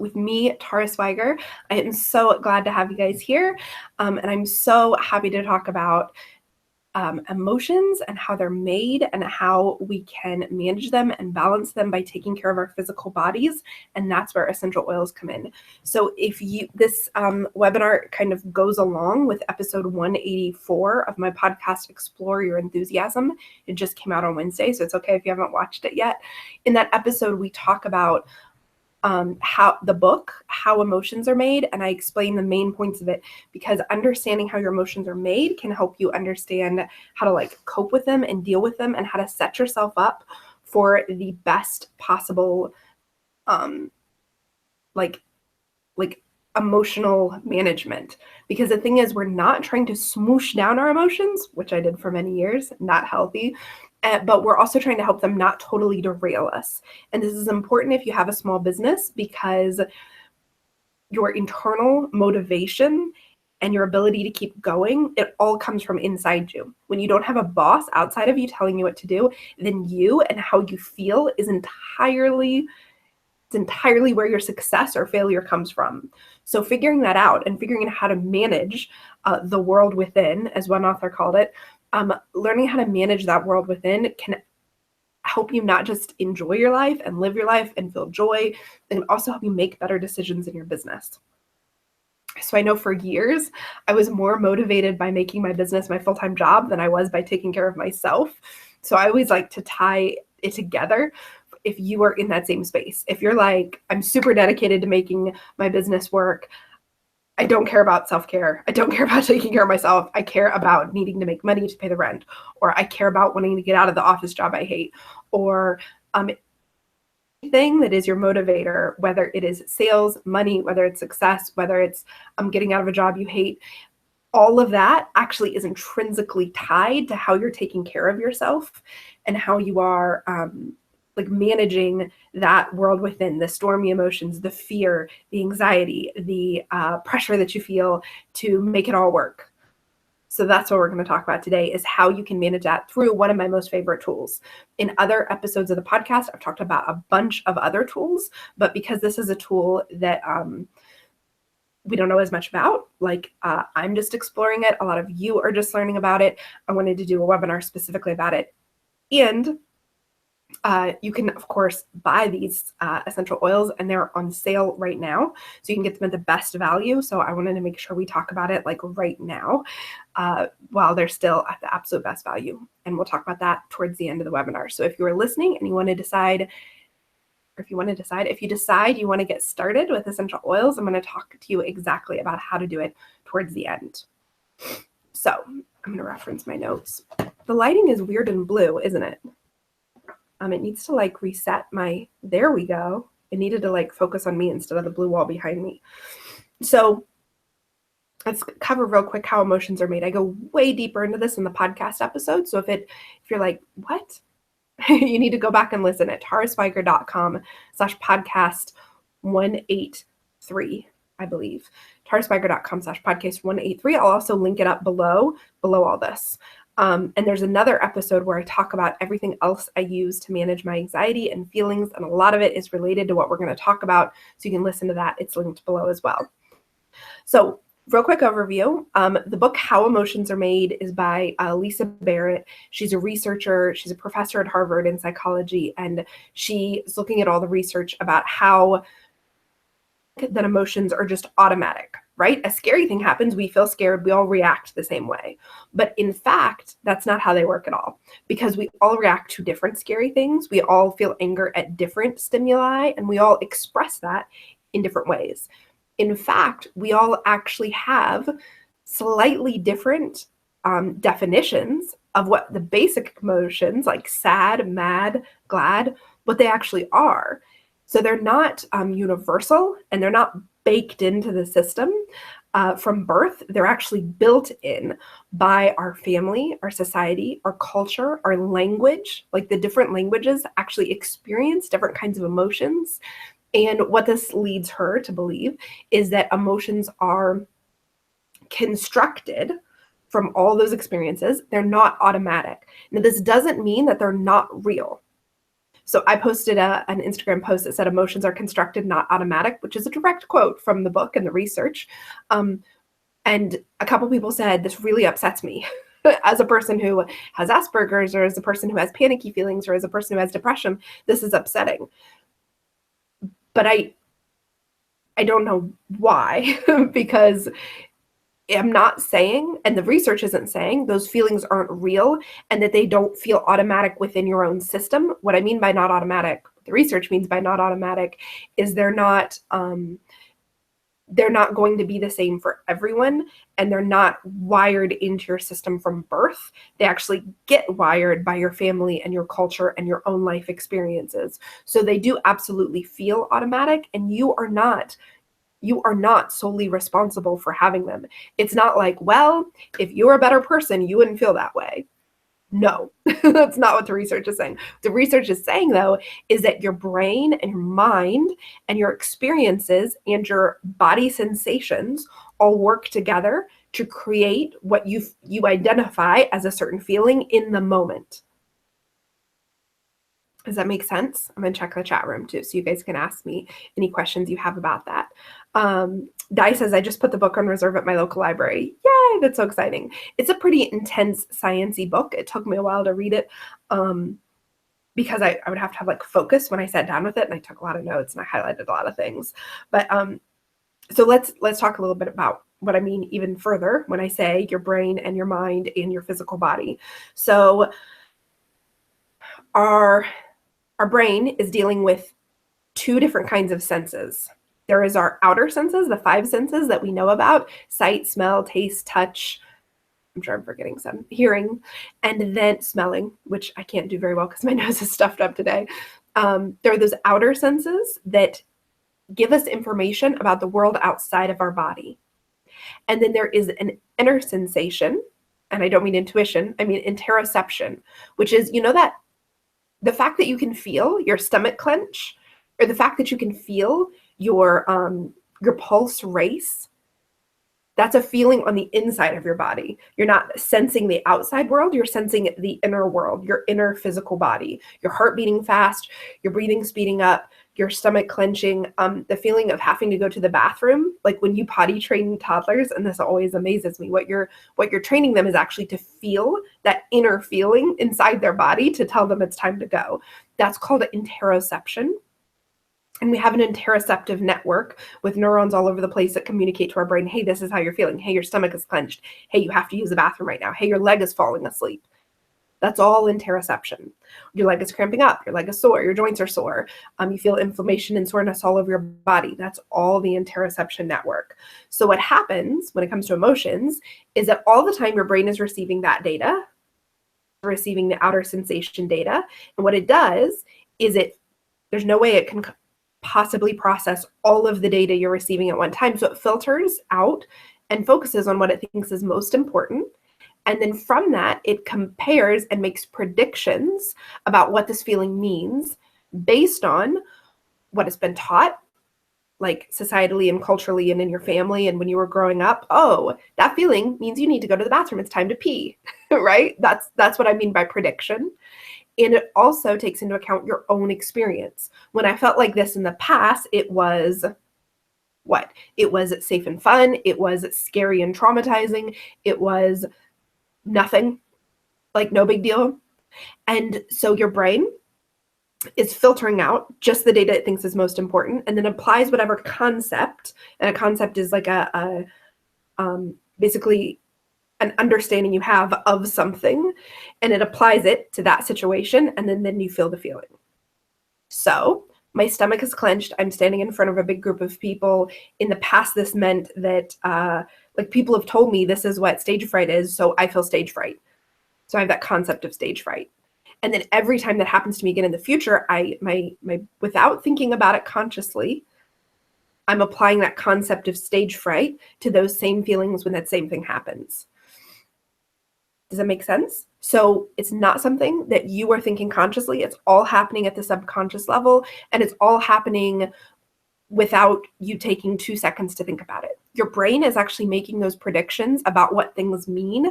with me, Tara Swiger. I am so glad to have you guys here. And I'm so happy to talk about emotions and how they're made and how we can manage them and balance them by taking care of our physical bodies. And that's where essential oils come in. So if this webinar kind of goes along with episode 184 of my podcast, Explore Your Enthusiasm. It just came out on Wednesday, so it's okay if you haven't watched it yet. In that episode, we talk about how the book, How Emotions Are Made, and I explain the main points of it, because understanding how your emotions are made can help you understand how to cope with them and deal with them, and how to set yourself up for the best possible emotional management. Because the thing is, we're not trying to smoosh down our emotions, which I did for many years, not healthy. But we're also trying to help them not totally derail us. And this is important if you have a small business, because your internal motivation and your ability to keep going, it all comes from inside you. When you don't have a boss outside of you telling you what to do, then you and how you feel is entirely where your success or failure comes from. So figuring that out and figuring out how to manage the world within, as one author called it, learning how to manage that world within can help you not just enjoy your life and live your life and feel joy, and also help you make better decisions in your business. So I know for years, I was more motivated by making my business my full-time job than I was by taking care of myself. So I always like to tie it together. If you are in that same space, if you're like, I'm super dedicated to making my business work, I don't care about self-care. I don't care about taking care of myself. I care about needing to make money to pay the rent, or I care about wanting to get out of the office job I hate, or anything that is your motivator, whether it is sales, money, whether it's success, whether it's getting out of a job you hate. All of that actually is intrinsically tied to how you're taking care of yourself and how you are managing that world within, the stormy emotions, the fear, the anxiety, the pressure that you feel to make it all work. So that's what we're going to talk about today, is how you can manage that through one of my most favorite tools. In other episodes of the podcast, I've talked about a bunch of other tools, but because this is a tool that we don't know as much about, I'm just exploring it. A lot of you are just learning about it. I wanted to do a webinar specifically about it. And you can, of course, buy these essential oils, and they're on sale right now. So you can get them at the best value. So I wanted to make sure we talk about it right now while they're still at the absolute best value. And we'll talk about that towards the end of the webinar. So if you are listening and you want to decide, if you decide you want to get started with essential oils, I'm going to talk to you exactly about how to do it towards the end. So I'm going to reference my notes. The lighting is weird and blue, isn't it? It needs to reset there we go. It needed to focus on me instead of the blue wall behind me. So let's cover real quick how emotions are made. I go way deeper into this in the podcast episode. So if you're like, what? You need to go back and listen at taraswiger.com/podcast 183, I believe. taraswiger.com/podcast 183. I'll also link it up below all this. And there's another episode where I talk about everything else I use to manage my anxiety and feelings. And a lot of it is related to what we're going to talk about. So you can listen to that. It's linked below as well. So real quick overview. The book, How Emotions Are Made, is by Lisa Barrett. She's a researcher. She's a professor at Harvard in psychology. And she's looking at all the research about how that emotions are just automatic, right? A scary thing happens, we feel scared, we all react the same way. But in fact, that's not how they work at all, because we all react to different scary things. We all feel anger at different stimuli, and we all express that in different ways. In fact, we all actually have slightly different definitions of what the basic emotions, like sad, mad, glad, what they actually are. So they're not universal, and they're not baked into the system from birth. They're actually built in by our family, our society, our culture, our language. The different languages actually experience different kinds of emotions. And what this leads her to believe is that emotions are constructed from all those experiences. They're not automatic. Now, this doesn't mean that they're not real. So I posted an Instagram post that said emotions are constructed, not automatic, which is a direct quote from the book and the research. And a couple people said, this really upsets me as a person who has Asperger's, or as a person who has panicky feelings, or as a person who has depression. This is upsetting. But I don't know why, because I'm not saying, and the research isn't saying, those feelings aren't real and that they don't feel automatic within your own system. What I mean by not automatic, the research means by not automatic, is they're not going to be the same for everyone, and they're not wired into your system from birth. They actually get wired by your family and your culture and your own life experiences. So they do absolutely feel automatic, and you are not solely responsible for having them. It's not like, well, if you're a better person, you wouldn't feel that way. No, that's not what the research is saying. The research is saying, though, is that your brain and your mind and your experiences and your body sensations all work together to create what you identify as a certain feeling in the moment. Does that make sense? I'm going to check the chat room too, so you guys can ask me any questions you have about that. Di says, I just put the book on reserve at my local library. Yay, that's so exciting. It's a pretty intense science-y book. It took me a while to read it because I would have to have like focus when I sat down with it, and I took a lot of notes and I highlighted a lot of things. But so let's talk a little bit about what I mean even further when I say your brain and your mind and your physical body. So our brain is dealing with two different kinds of senses. There is our outer senses, the 5 senses that we know about: sight, smell, taste, touch. I'm sure I'm forgetting some. Hearing, and then smelling, which I can't do very well because my nose is stuffed up today. There are those outer senses that give us information about the world outside of our body. And then there is an inner sensation, and I don't mean intuition, I mean interoception, which is, that the fact that you can feel your stomach clench, or the fact that you can feel your pulse race, that's a feeling on the inside of your body. You're not sensing the outside world, you're sensing the inner world, your inner physical body. Your heart beating fast, your breathing speeding up, your stomach clenching, the feeling of having to go to the bathroom, like when you potty train toddlers, and this always amazes me, what you're training them is actually to feel that inner feeling inside their body to tell them it's time to go. That's called interoception. And we have an interoceptive network with neurons all over the place that communicate to our brain, hey, this is how you're feeling. Hey, your stomach is clenched. Hey, you have to use the bathroom right now. Hey, your leg is falling asleep. That's all interoception. Your leg is cramping up. Your leg is sore. Your joints are sore. You feel inflammation and soreness all over your body. That's all the interoception network. So what happens when it comes to emotions is that all the time your brain is receiving that data, receiving the outer sensation data. And what it does is there's no way it can possibly process all of the data you're receiving at one time. So it filters out and focuses on what it thinks is most important. And then from that, it compares and makes predictions about what this feeling means based on what has been taught, like societally and culturally and in your family and when you were growing up. Oh, that feeling means you need to go to the bathroom. It's time to pee, right? That's what I mean by prediction. And it also takes into account your own experience. When I felt like this in the past, it was what? It was safe and fun. It was scary and traumatizing. It was nothing, like no big deal. And so your brain is filtering out just the data it thinks is most important, and then applies whatever concept. And a concept is like basically an understanding you have of something, and it applies it to that situation, and then you feel the feeling. So my stomach is clenched. I'm standing in front of a big group of people. In the past, this meant that like people have told me this is what stage fright is, so I feel stage fright. So I have that concept of stage fright. And then every time that happens to me again in the future, my without thinking about it consciously, I'm applying that concept of stage fright to those same feelings when that same thing happens. Does that make sense? So it's not something that you are thinking consciously. It's all happening at the subconscious level, and it's all happening without you taking 2 seconds to think about it. Your brain is actually making those predictions about what things mean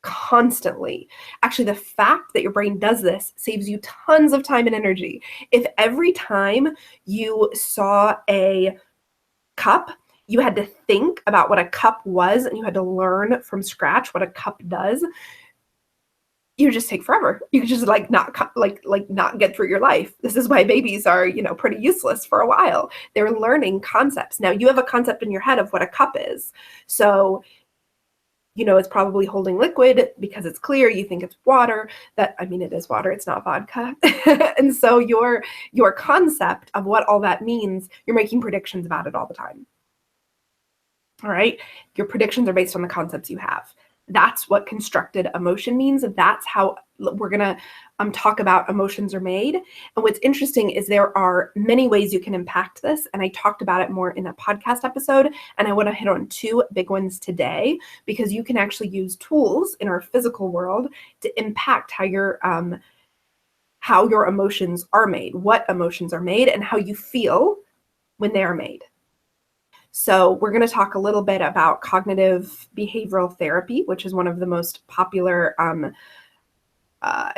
constantly. Actually, the fact that your brain does this saves you tons of time and energy. If every time you saw a cup, you had to think about what a cup was and you had to learn from scratch what a cup does, you just take forever. You could just not get through your life. This is why babies are, pretty useless for a while. They're learning concepts. Now you have a concept in your head of what a cup is. So it's probably holding liquid because it's clear. You think it's water. It is water. It's not vodka. And so your concept of what all that means, you're making predictions about it all the time. All right. Your predictions are based on the concepts you have. That's what constructed emotion means. That's how we're going to talk about emotions are made. And what's interesting is there are many ways you can impact this. And I talked about it more in a podcast episode. And I want to hit on two big ones today, because you can actually use tools in our physical world to impact how your emotions are made, what emotions are made, and how you feel when they are made. So we're going to talk a little bit about cognitive behavioral therapy, which is one of the most popular and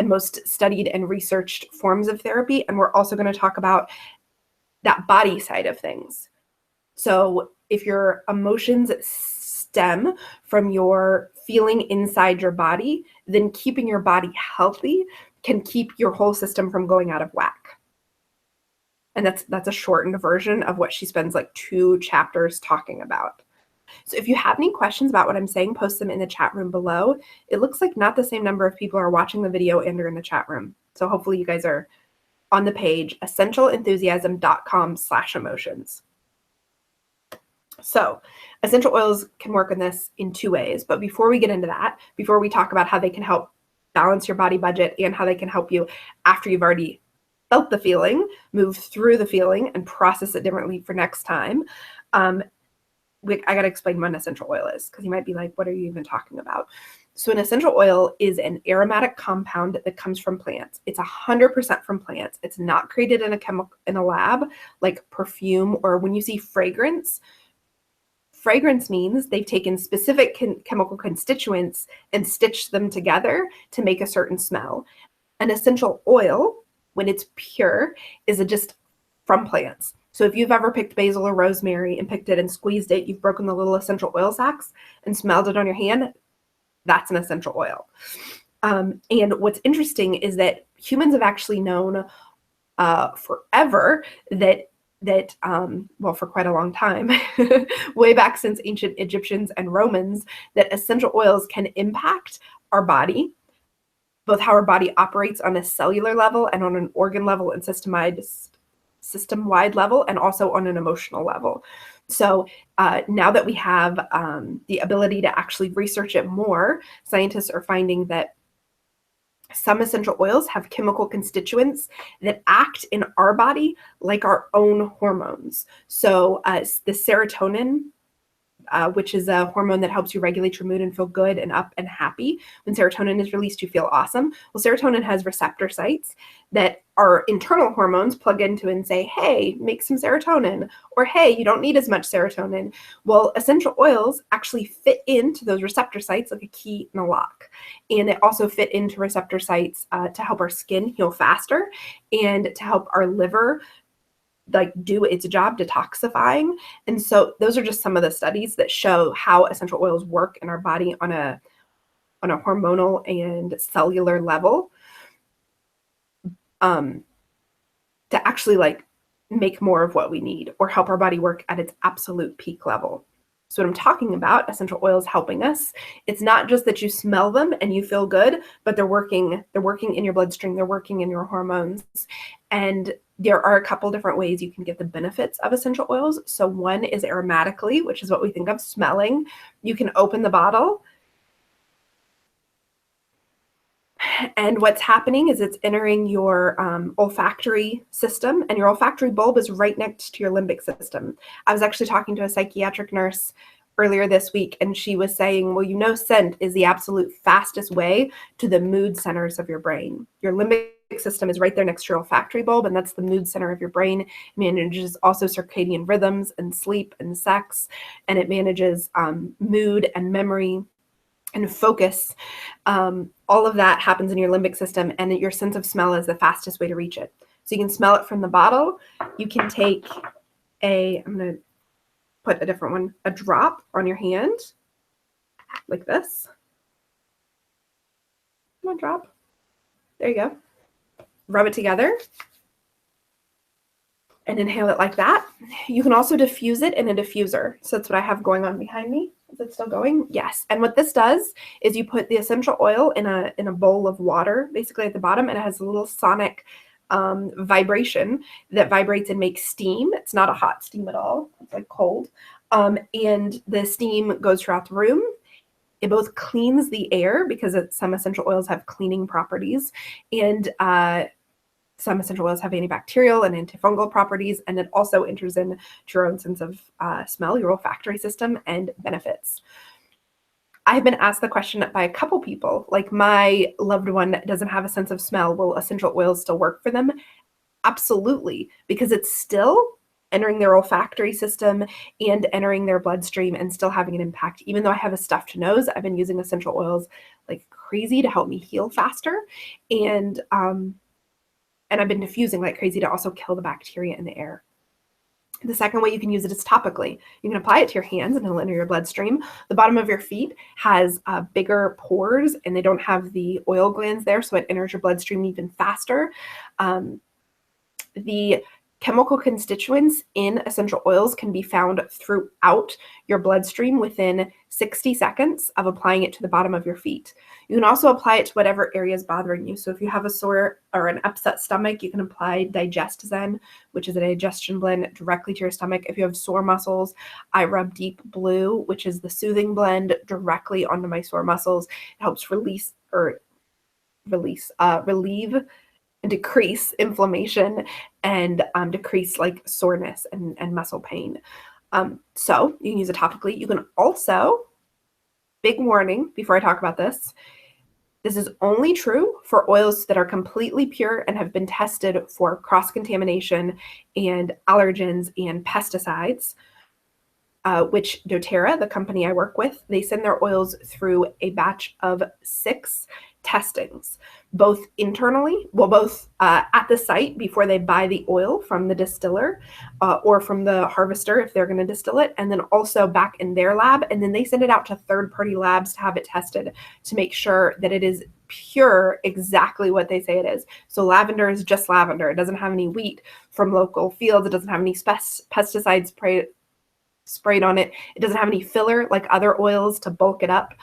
most studied and researched forms of therapy. And we're also going to talk about that body side of things. So if your emotions stem from your feeling inside your body, then keeping your body healthy can keep your whole system from going out of whack. And that's a shortened version of what she spends like 2 chapters talking about. So if you have any questions about what I'm saying, post them in the chat room below. It looks like not the same number of people are watching the video and are in the chat room. So hopefully you guys are on the page, essentialenthusiasm.com/emotions. So essential oils can work in this in 2 ways. But before we get into that, before we talk about how they can help balance your body budget and how they can help you after you've already felt the feeling, move through the feeling and process it differently for next time. I got to explain what an essential oil is, because you might be like, what are you even talking about? So an essential oil is an aromatic compound that comes from plants. It's 100% from plants. It's not created in a lab like perfume, or when you see fragrance. Fragrance means they've taken specific chemical constituents and stitched them together to make a certain smell. An essential oil, when it's pure, is just from plants. So if you've ever picked basil or rosemary and picked it and squeezed it, you've broken the little essential oil sacs and smelled it on your hand, that's an essential oil. And what's interesting is that humans have actually known forever for quite a long time, way back since ancient Egyptians and Romans, that essential oils can impact our body, both how our body operates on a cellular level and on an organ level and system-wide level, and also on an emotional level. So now that we have the ability to actually research it more, scientists are finding that some essential oils have chemical constituents that act in our body like our own hormones. So the serotonin, which is a hormone that helps you regulate your mood and feel good and up and happy. When serotonin is released, you feel awesome. Well, serotonin has receptor sites that our internal hormones plug into and say, hey, make some serotonin, or hey, you don't need as much serotonin. Well, essential oils actually fit into those receptor sites like a key in a lock. And it also fit into receptor sites to help our skin heal faster and to help our liver do its job detoxifying. And so those are just some of the studies that show how essential oils work in our body on a hormonal and cellular level, to actually make more of what we need or help our body work at its absolute peak level. So what I'm talking about, essential oils helping us, it's not just that you smell them and you feel good, but they're working in your bloodstream, they're working in your hormones. And there are a couple different ways you can get the benefits of essential oils. So one is aromatically, which is what we think of smelling. You can open the bottle, and what's happening is it's entering your olfactory system, and your olfactory bulb is right next to your limbic system. I was actually talking to a psychiatric nurse earlier this week, and she was saying, well, scent is the absolute fastest way to the mood centers of your brain. Your limbic system is right there next to your olfactory bulb, and that's the mood center of your brain. It manages also circadian rhythms and sleep and sex, and it manages mood and memory and focus. All of that happens in your limbic system, and your sense of smell is the fastest way to reach it. So you can smell it from the bottle. You can take I'm going to put a different one, a drop on your hand like this. One drop. There you go. Rub it together and inhale it like that. You can also diffuse it in a diffuser. So that's what I have going on behind me. Is it still going? Yes. And what this does is you put the essential oil in a bowl of water, basically at the bottom, and it has a little sonic vibration that vibrates and makes steam. It's not a hot steam at all. It's like cold. And the steam goes throughout the room. It both cleans the air because some essential oils have cleaning properties, and some essential oils have antibacterial and antifungal properties, and it also enters into your own sense of smell, your olfactory system, and benefits. I've been asked the question by a couple people, like, my loved one doesn't have a sense of smell. Will essential oils still work for them? Absolutely, because it's still entering their olfactory system and entering their bloodstream and still having an impact. Even though I have a stuffed nose, I've been using essential oils like crazy to help me heal faster. And I've been diffusing like crazy to also kill the bacteria in the air. The second way you can use it is topically. You can apply it to your hands and it'll enter your bloodstream. The bottom of your feet has bigger pores and they don't have the oil glands there, so it enters your bloodstream even faster. The chemical constituents in essential oils can be found throughout your bloodstream within 60 seconds of applying it to the bottom of your feet. You can also apply it to whatever area is bothering you. So if you have a sore or an upset stomach, you can apply DigestZen, which is a digestion blend, directly to your stomach. If you have sore muscles, I rub Deep Blue, which is the soothing blend, directly onto my sore muscles. It helps relieve and decrease inflammation and decrease like soreness and muscle pain. So you can use it topically. You can also, big warning before I talk about this is only true for oils that are completely pure and have been tested for cross-contamination and allergens and pesticides, which doTERRA, the company I work with, they send their oils through a batch of 6 testings, both internally, both at the site before they buy the oil from the distiller or from the harvester if they're going to distill it, and then also back in their lab, and then they send it out to third-party labs to have it tested to make sure that it is pure, exactly what they say it is. So lavender is just lavender. It doesn't have any wheat from local fields. It doesn't have any pesticides sprayed on it. It doesn't have any filler like other oils to bulk it up.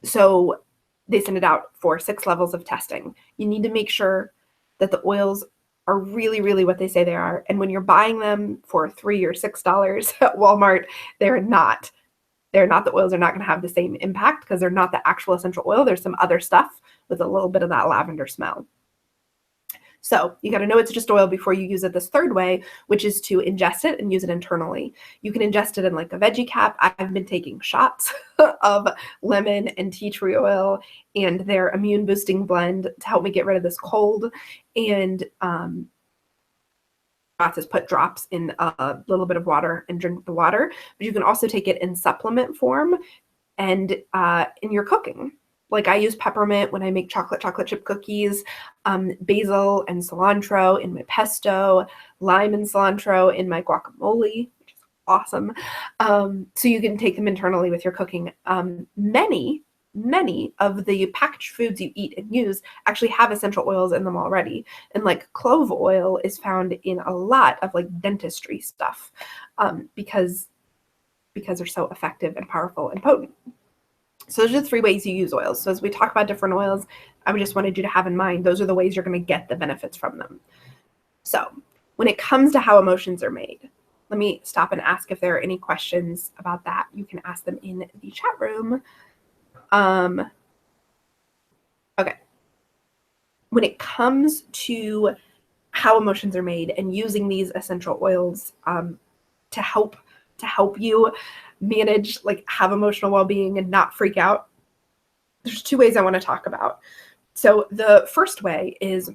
So they send it out for 6 levels of testing. You need to make sure that the oils are really, really what they say they are. And when you're buying them for $3 or $6 at Walmart, they're not. The oils are not going to have the same impact because they're not the actual essential oil. There's some other stuff with a little bit of that lavender smell. So you got to know it's just oil before you use it this third way, which is to ingest it and use it internally. You can ingest it in like a veggie cap. I've been taking shots of lemon and tea tree oil and their immune boosting blend to help me get rid of this cold. And just put drops in a little bit of water and drink the water. But you can also take it in supplement form and in your cooking. Like I use peppermint when I make chocolate chip cookies, basil and cilantro in my pesto, lime and cilantro in my guacamole, which is awesome. So you can take them internally with your cooking. Many of the packaged foods you eat and use actually have essential oils in them already. And like clove oil is found in a lot of like dentistry stuff because they're so effective and powerful and potent. So those are the 3 ways you use oils. So as we talk about different oils, I just wanted you to have in mind, those are the ways you're going to get the benefits from them. So when it comes to how emotions are made, let me stop and ask if there are any questions about that. You can ask them in the chat room. Okay. When it comes to how emotions are made and using these essential oils to help you manage, like have emotional well-being and not freak out, there's 2 ways I want to talk about. So the first way is,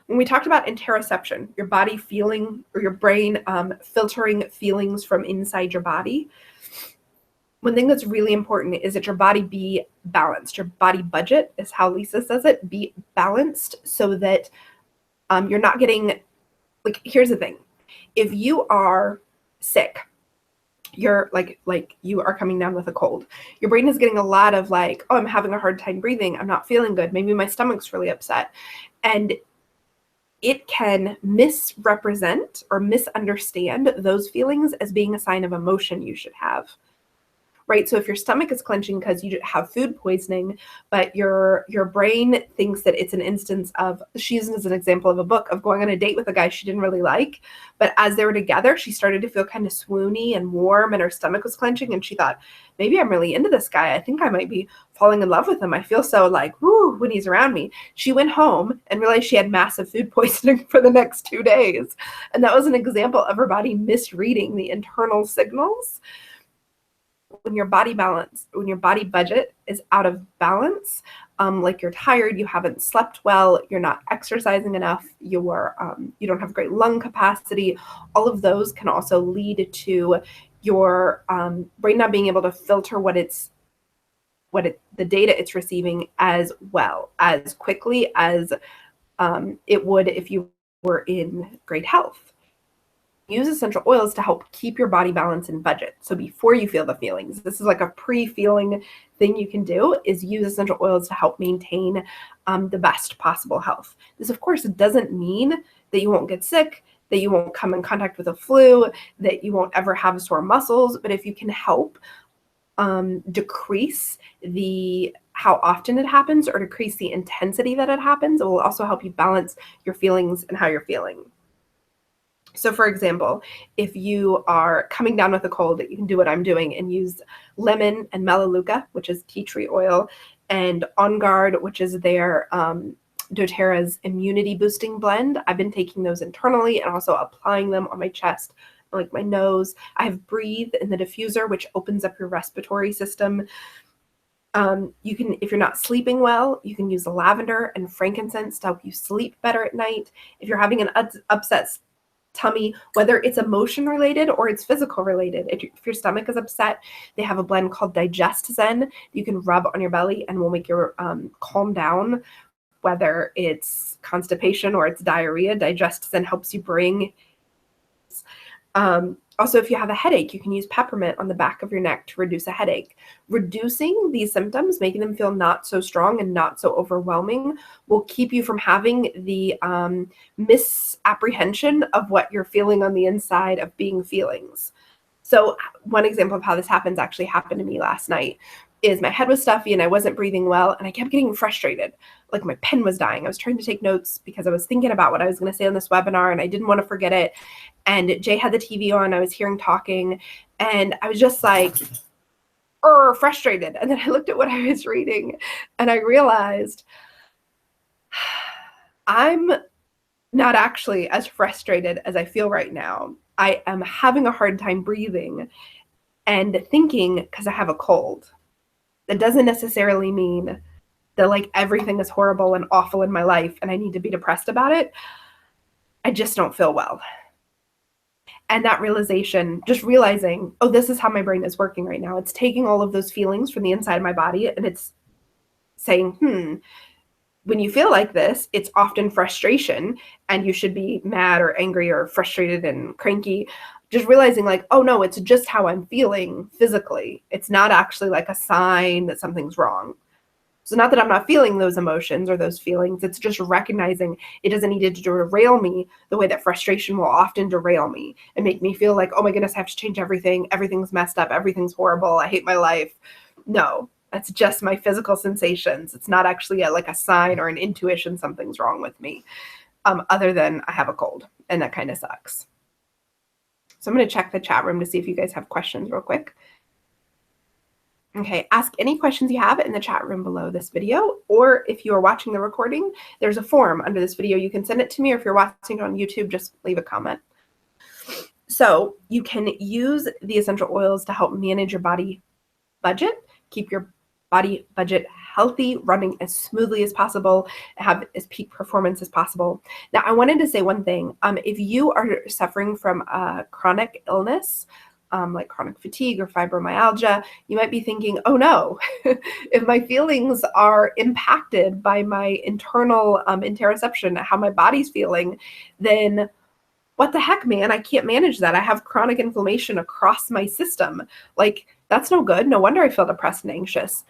when we talked about interoception, your body feeling or your brain filtering feelings from inside your body, one thing that's really important is that your body be balanced. Your body budget is how Lisa says it, be balanced so that you're not getting, like, here's the thing. If you are sick, you're like you are coming down with a cold, your brain is getting a lot of like, oh, I'm having a hard time breathing. I'm not feeling good. Maybe my stomach's really upset. And it can misrepresent or misunderstand those feelings as being a sign of emotion you should have. Right? So if your stomach is clenching because you have food poisoning, but your brain thinks that it's an instance of, she uses an example of a book of going on a date with a guy she didn't really like, but as they were together, she started to feel kind of swoony and warm and her stomach was clenching and she thought, maybe I'm really into this guy. I think I might be falling in love with him. I feel so like, woo, when he's around me. She went home and realized she had massive food poisoning for the next 2 days. And that was an example of her body misreading the internal signals. When your body budget is out of balance, like you're tired, you haven't slept well, you're not exercising enough, you don't have great lung capacity, all of those can also lead to your brain not being able to filter the data it's receiving as well, as quickly as it would if you were in great health. Use essential oils to help keep your body balance and budget. So before you feel the feelings, this is like a pre-feeling thing you can do, is use essential oils to help maintain the best possible health. This, of course, doesn't mean that you won't get sick, that you won't come in contact with a flu, that you won't ever have sore muscles. But if you can help decrease how often it happens or decrease the intensity that it happens, it will also help you balance your feelings and how you're feeling. So for example, if you are coming down with a cold, you can do what I'm doing and use lemon and melaleuca, which is tea tree oil, and On Guard, which is their doTERRA's immunity boosting blend. I've been taking those internally and also applying them on my chest, like my nose. I have Breathe in the diffuser, which opens up your respiratory system. You can, if you're not sleeping well, you can use lavender and frankincense to help you sleep better at night. If you're having an upset tummy, whether it's emotion related or it's physical related, if your stomach is upset, they have a blend called Digest Zen you can rub on your belly and will make your calm down, whether it's constipation or it's diarrhea. Digest Zen helps you bring also, if you have a headache, you can use peppermint on the back of your neck to reduce a headache. Reducing these symptoms, making them feel not so strong and not so overwhelming, will keep you from having the misapprehension of what you're feeling on the inside of being feelings. So one example of how this happens actually happened to me last night. Is my head was stuffy and I wasn't breathing well and I kept getting frustrated. Like my pen was dying. I was trying to take notes because I was thinking about what I was going to say on this webinar and I didn't want to forget it. And Jay had the TV on, I was hearing talking and I was just like, frustrated. And then I looked at what I was reading and I realized I'm not actually as frustrated as I feel right now. I am having a hard time breathing and thinking because I have a cold. That doesn't necessarily mean that like everything is horrible and awful in my life and I need to be depressed about it. I just don't feel well. And that realization, just realizing, oh, this is how my brain is working right now. It's taking all of those feelings from the inside of my body and it's saying, when you feel like this, it's often frustration and you should be mad or angry or frustrated and cranky. Just realizing like, oh no, it's just how I'm feeling physically. It's not actually like a sign that something's wrong. So not that I'm not feeling those emotions or those feelings, it's just recognizing it doesn't need to derail me the way that frustration will often derail me and make me feel like, oh my goodness, I have to change everything. Everything's messed up. Everything's horrible. I hate my life. No, that's just my physical sensations. It's not actually like a sign or an intuition something's wrong with me, other than I have a cold and that kind of sucks. So I'm going to check the chat room to see if you guys have questions real quick. Okay, ask any questions you have in the chat room below this video, or if you are watching the recording, there's a form under this video. You can send it to me, or if you're watching it on YouTube, just leave a comment. So you can use the essential oils to help manage your body budget, keep your body budget healthy, running as smoothly as possible, have as peak performance as possible. Now, I wanted to say one thing. If you are suffering from a chronic illness, like chronic fatigue or fibromyalgia, you might be thinking, oh no, if my feelings are impacted by my internal interoception, how my body's feeling, then what the heck, man, I can't manage that. I have chronic inflammation across my system. Like, that's no good. No wonder I feel depressed and anxious.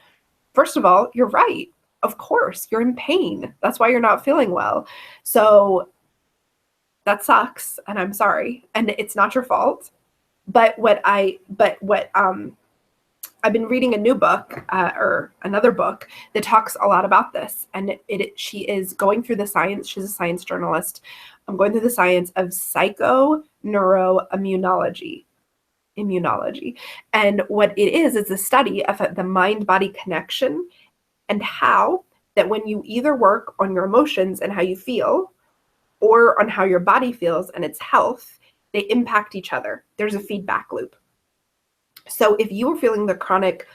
First of all, you're right. Of course, you're in pain. That's why you're not feeling well. So that sucks, and I'm sorry. And it's not your fault. But I've been reading a new book or another book that talks a lot about this, and she is going through the science. She's a science journalist. I'm going through the science of psychoneuroimmunology. And what it is a study of the mind-body connection and how that when you either work on your emotions and how you feel or on how your body feels and its health, they impact each other. There's a feedback loop. So if you are feeling the chronic,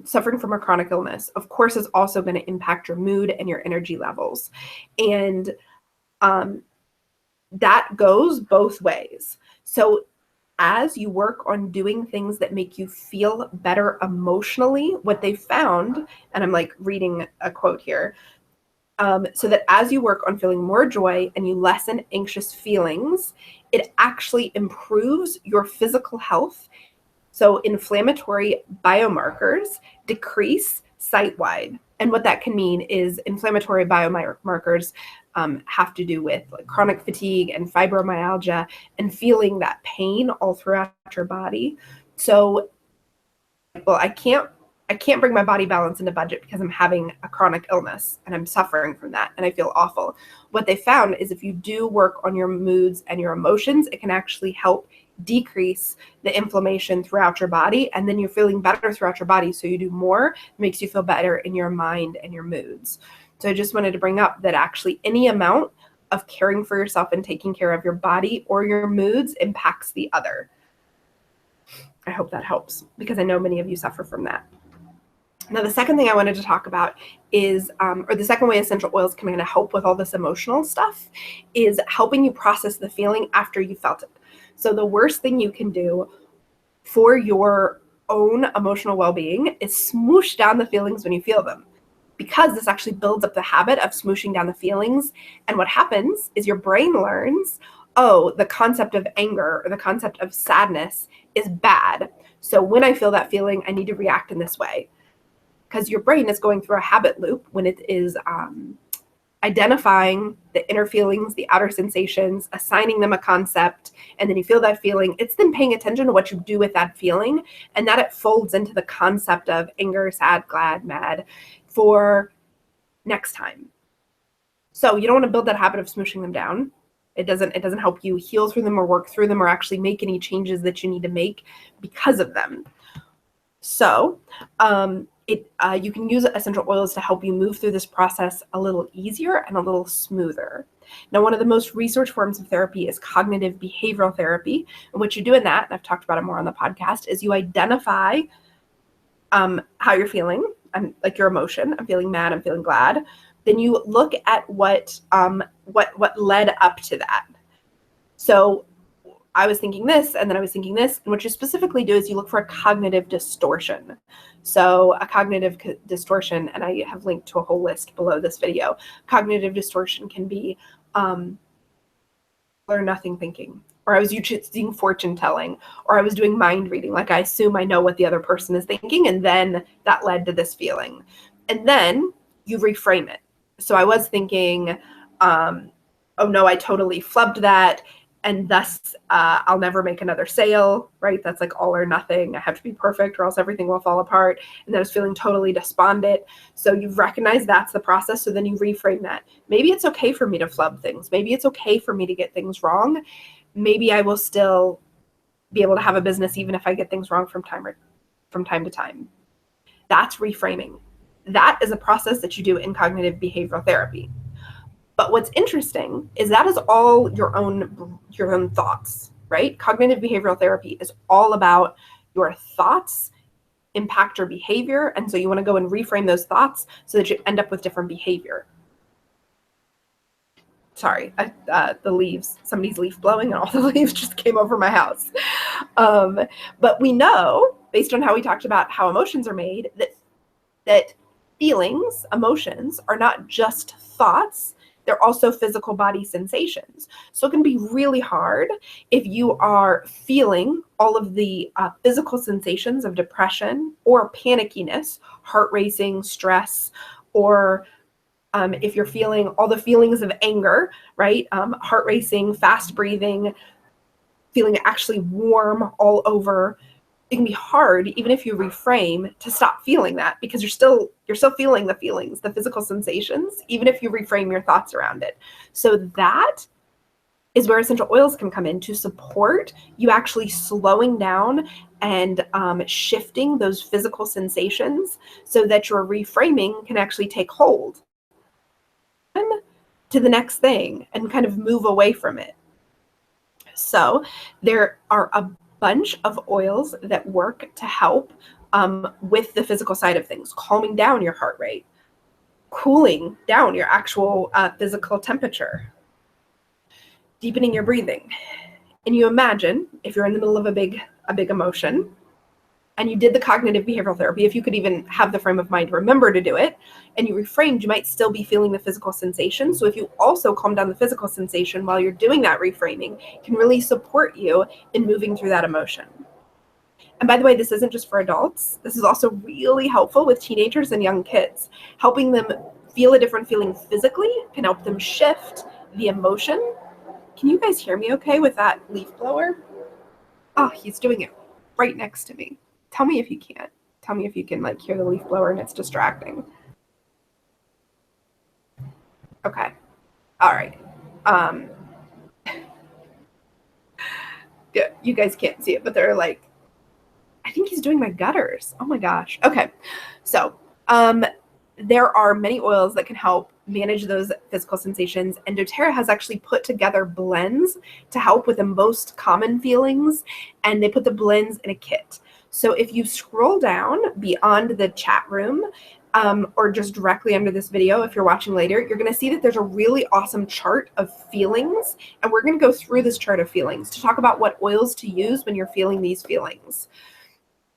suffering from a chronic illness, of course, is also going to impact your mood and your energy levels. And that goes both ways. So as you work on doing things that make you feel better emotionally, what they found, and I'm like reading a quote here, so that as you work on feeling more joy and you lessen anxious feelings, it actually improves your physical health. So inflammatory biomarkers decrease site-wide. And what that can mean is inflammatory biomarkers have to do with like chronic fatigue and fibromyalgia and feeling that pain all throughout your body. So, well, I can't bring my body balance into budget because I'm having a chronic illness and I'm suffering from that and I feel awful. What they found is if you do work on your moods and your emotions, it can actually help decrease the inflammation throughout your body, and then you're feeling better throughout your body. So you do more, it makes you feel better in your mind and your moods. So I just wanted to bring up that actually any amount of caring for yourself and taking care of your body or your moods impacts the other. I hope that helps because I know many of you suffer from that. Now, the second thing I wanted to talk about is, or the second way essential oils can kind of help with all this emotional stuff is helping you process the feeling after you felt it. So the worst thing you can do for your own emotional well-being is smoosh down the feelings when you feel them, because this actually builds up the habit of smooshing down the feelings. And what happens is your brain learns, oh, the concept of anger or the concept of sadness is bad. So when I feel that feeling, I need to react in this way. Because your brain is going through a habit loop when it is identifying the inner feelings, the outer sensations, assigning them a concept, and then you feel that feeling. It's then paying attention to what you do with that feeling, and that it folds into the concept of anger, sad, glad, mad for next time. So you don't want to build that habit of smooshing them down. It doesn't help you heal through them or work through them or actually make any changes that you need to make because of them. So you can use essential oils to help you move through this process a little easier and a little smoother. Now, one of the most researched forms of therapy is cognitive behavioral therapy. And what you do in that, and I've talked about it more on the podcast, is you identify how you're feeling, like your emotion. I'm feeling mad, I'm feeling glad. Then you look at what led up to that. So I was thinking this, and then I was thinking this. And what you specifically do is you look for a cognitive distortion. So a cognitive distortion, and I have linked to a whole list below this video. Cognitive distortion can be or nothing thinking, or I was using fortune telling, or I was doing mind reading. Like I assume I know what the other person is thinking, and then that led to this feeling. And then you reframe it. So I was thinking, oh no, I totally flubbed that. And thus, I'll never make another sale, right? That's like all or nothing. I have to be perfect or else everything will fall apart. And then I was feeling totally despondent. So you've recognized that's the process. So then you reframe that. Maybe it's okay for me to flub things. Maybe it's okay for me to get things wrong. Maybe I will still be able to have a business even if I get things wrong from time to time. That's reframing. That is a process that you do in cognitive behavioral therapy. But what's interesting is that is all your own thoughts, right? Cognitive behavioral therapy is all about your thoughts impact your behavior. And so you want to go and reframe those thoughts so that you end up with different behavior. Sorry, the leaves, somebody's leaf blowing and all the leaves just came over my house. But we know, based on how we talked about how emotions are made, that feelings, emotions, are not just thoughts, they're also physical body sensations. So it can be really hard if you are feeling all of the physical sensations of depression or panickiness, heart racing, stress, or if you're feeling all the feelings of anger, right? Heart racing, fast breathing, feeling actually warm all over. It can be hard, even if you reframe, to stop feeling that, because you're still feeling the feelings, the physical sensations, even if you reframe your thoughts around it. So that is where essential oils can come in to support you actually slowing down and shifting those physical sensations so that your reframing can actually take hold to the next thing and kind of move away from it. So there are a bunch of oils that work to help with the physical side of things, calming down your heart rate, cooling down your actual physical temperature, deepening your breathing. And you imagine if you're in the middle of a big emotion and you did the cognitive behavioral therapy, if you could even have the frame of mind to remember to do it, and you reframed, you might still be feeling the physical sensation. So if you also calm down the physical sensation while you're doing that reframing, it can really support you in moving through that emotion. And by the way, this isn't just for adults. This is also really helpful with teenagers and young kids. Helping them feel a different feeling physically can help them shift the emotion. Can you guys hear me okay with that leaf blower? Oh, he's doing it right next to me. Tell me if you can't. Tell me if you can hear the leaf blower and it's distracting. Okay. All right. Yeah, you guys can't see it, but they're I think he's doing my gutters. Oh my gosh. Okay. So, there are many oils that can help manage those physical sensations, and doTERRA has actually put together blends to help with the most common feelings, and they put the blends in a kit. So if you scroll down beyond the chat room, or just directly under this video, if you're watching later, you're going to see that there's a really awesome chart of feelings, and we're going to go through this chart of feelings to talk about what oils to use when you're feeling these feelings.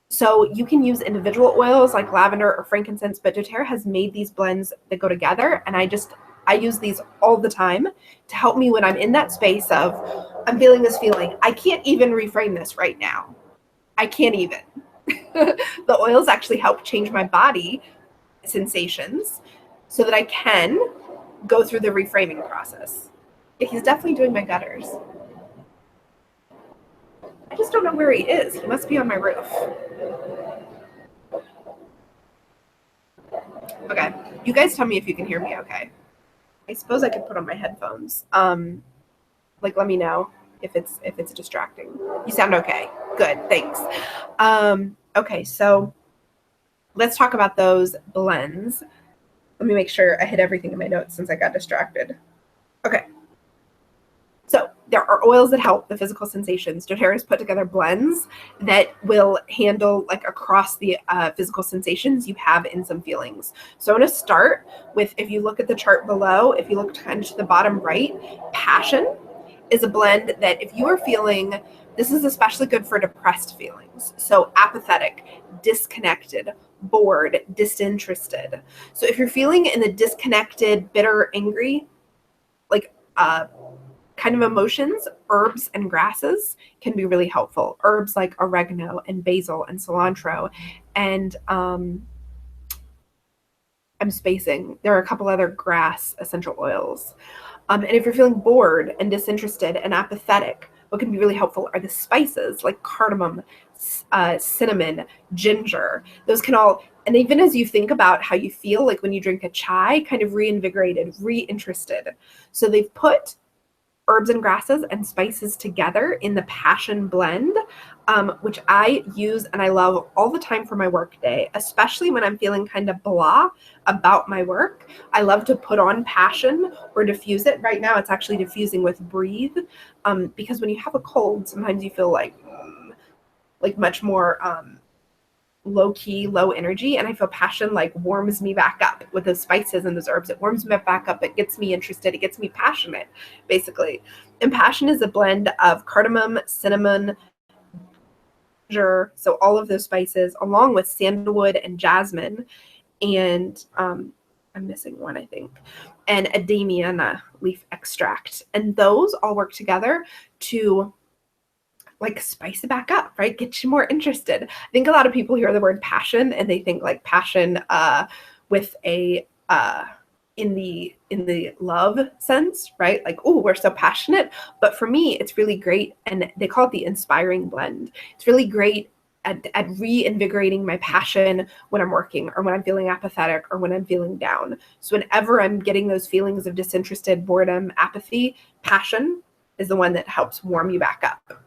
So you can use individual oils like lavender or frankincense, but doTERRA has made these blends that go together, and I use these all the time to help me when I'm in that space of I'm feeling this feeling. I can't even reframe this right now. I can't even. The oils actually help change my body sensations so that I can go through the reframing process. Yeah, he's definitely doing my gutters. I just don't know where he is. He must be on my roof. Okay, you guys tell me if you can hear me okay. I suppose I could put on my headphones. Let me know if it's distracting. You sound okay. Good, thanks. Okay, so let's talk about those blends. Let me make sure I hit everything in my notes since I got distracted. Okay. So there are oils that help the physical sensations. doTERRA has put together blends that will handle across the physical sensations you have in some feelings. So I'm going to start with, if you look at the chart below, if you look kind of to the bottom right, passion is a blend that if you are feeling, this is especially good for depressed feelings. So apathetic, disconnected, bored, disinterested. So if you're feeling in the disconnected, bitter, angry, kind of emotions, herbs and grasses can be really helpful. Herbs like oregano and basil and cilantro. And I'm spacing. There are a couple other grass essential oils. And if you're feeling bored and disinterested and apathetic, what can be really helpful are the spices like cardamom, cinnamon, ginger. Those can all, and even as you think about how you feel when you drink a chai, kind of reinvigorated, reinterested. So they've put herbs and grasses and spices together in the passion blend, which I use and I love all the time for my work day, especially when I'm feeling kind of blah about my work. I love to put on passion or diffuse it. Right now it's actually diffusing with breathe, because when you have a cold, sometimes you feel much more low key, low energy, and I feel passion warms me back up with those spices and those herbs. It warms me back up. It gets me interested. It gets me passionate, basically. And passion is a blend of cardamom, cinnamon, so all of those spices, along with sandalwood and jasmine, and I'm missing one, I think, and Adamiana leaf extract. And those all work together to like spice it back up, right? Get you more interested. I think a lot of people hear the word passion and they think like passion with a in the love sense, right? Like, oh, we're so passionate. But for me, it's really great, and they call it the inspiring blend. It's really great at reinvigorating my passion when I'm working, or when I'm feeling apathetic, or when I'm feeling down. So whenever I'm getting those feelings of disinterested, boredom, apathy, passion is the one that helps warm you back up.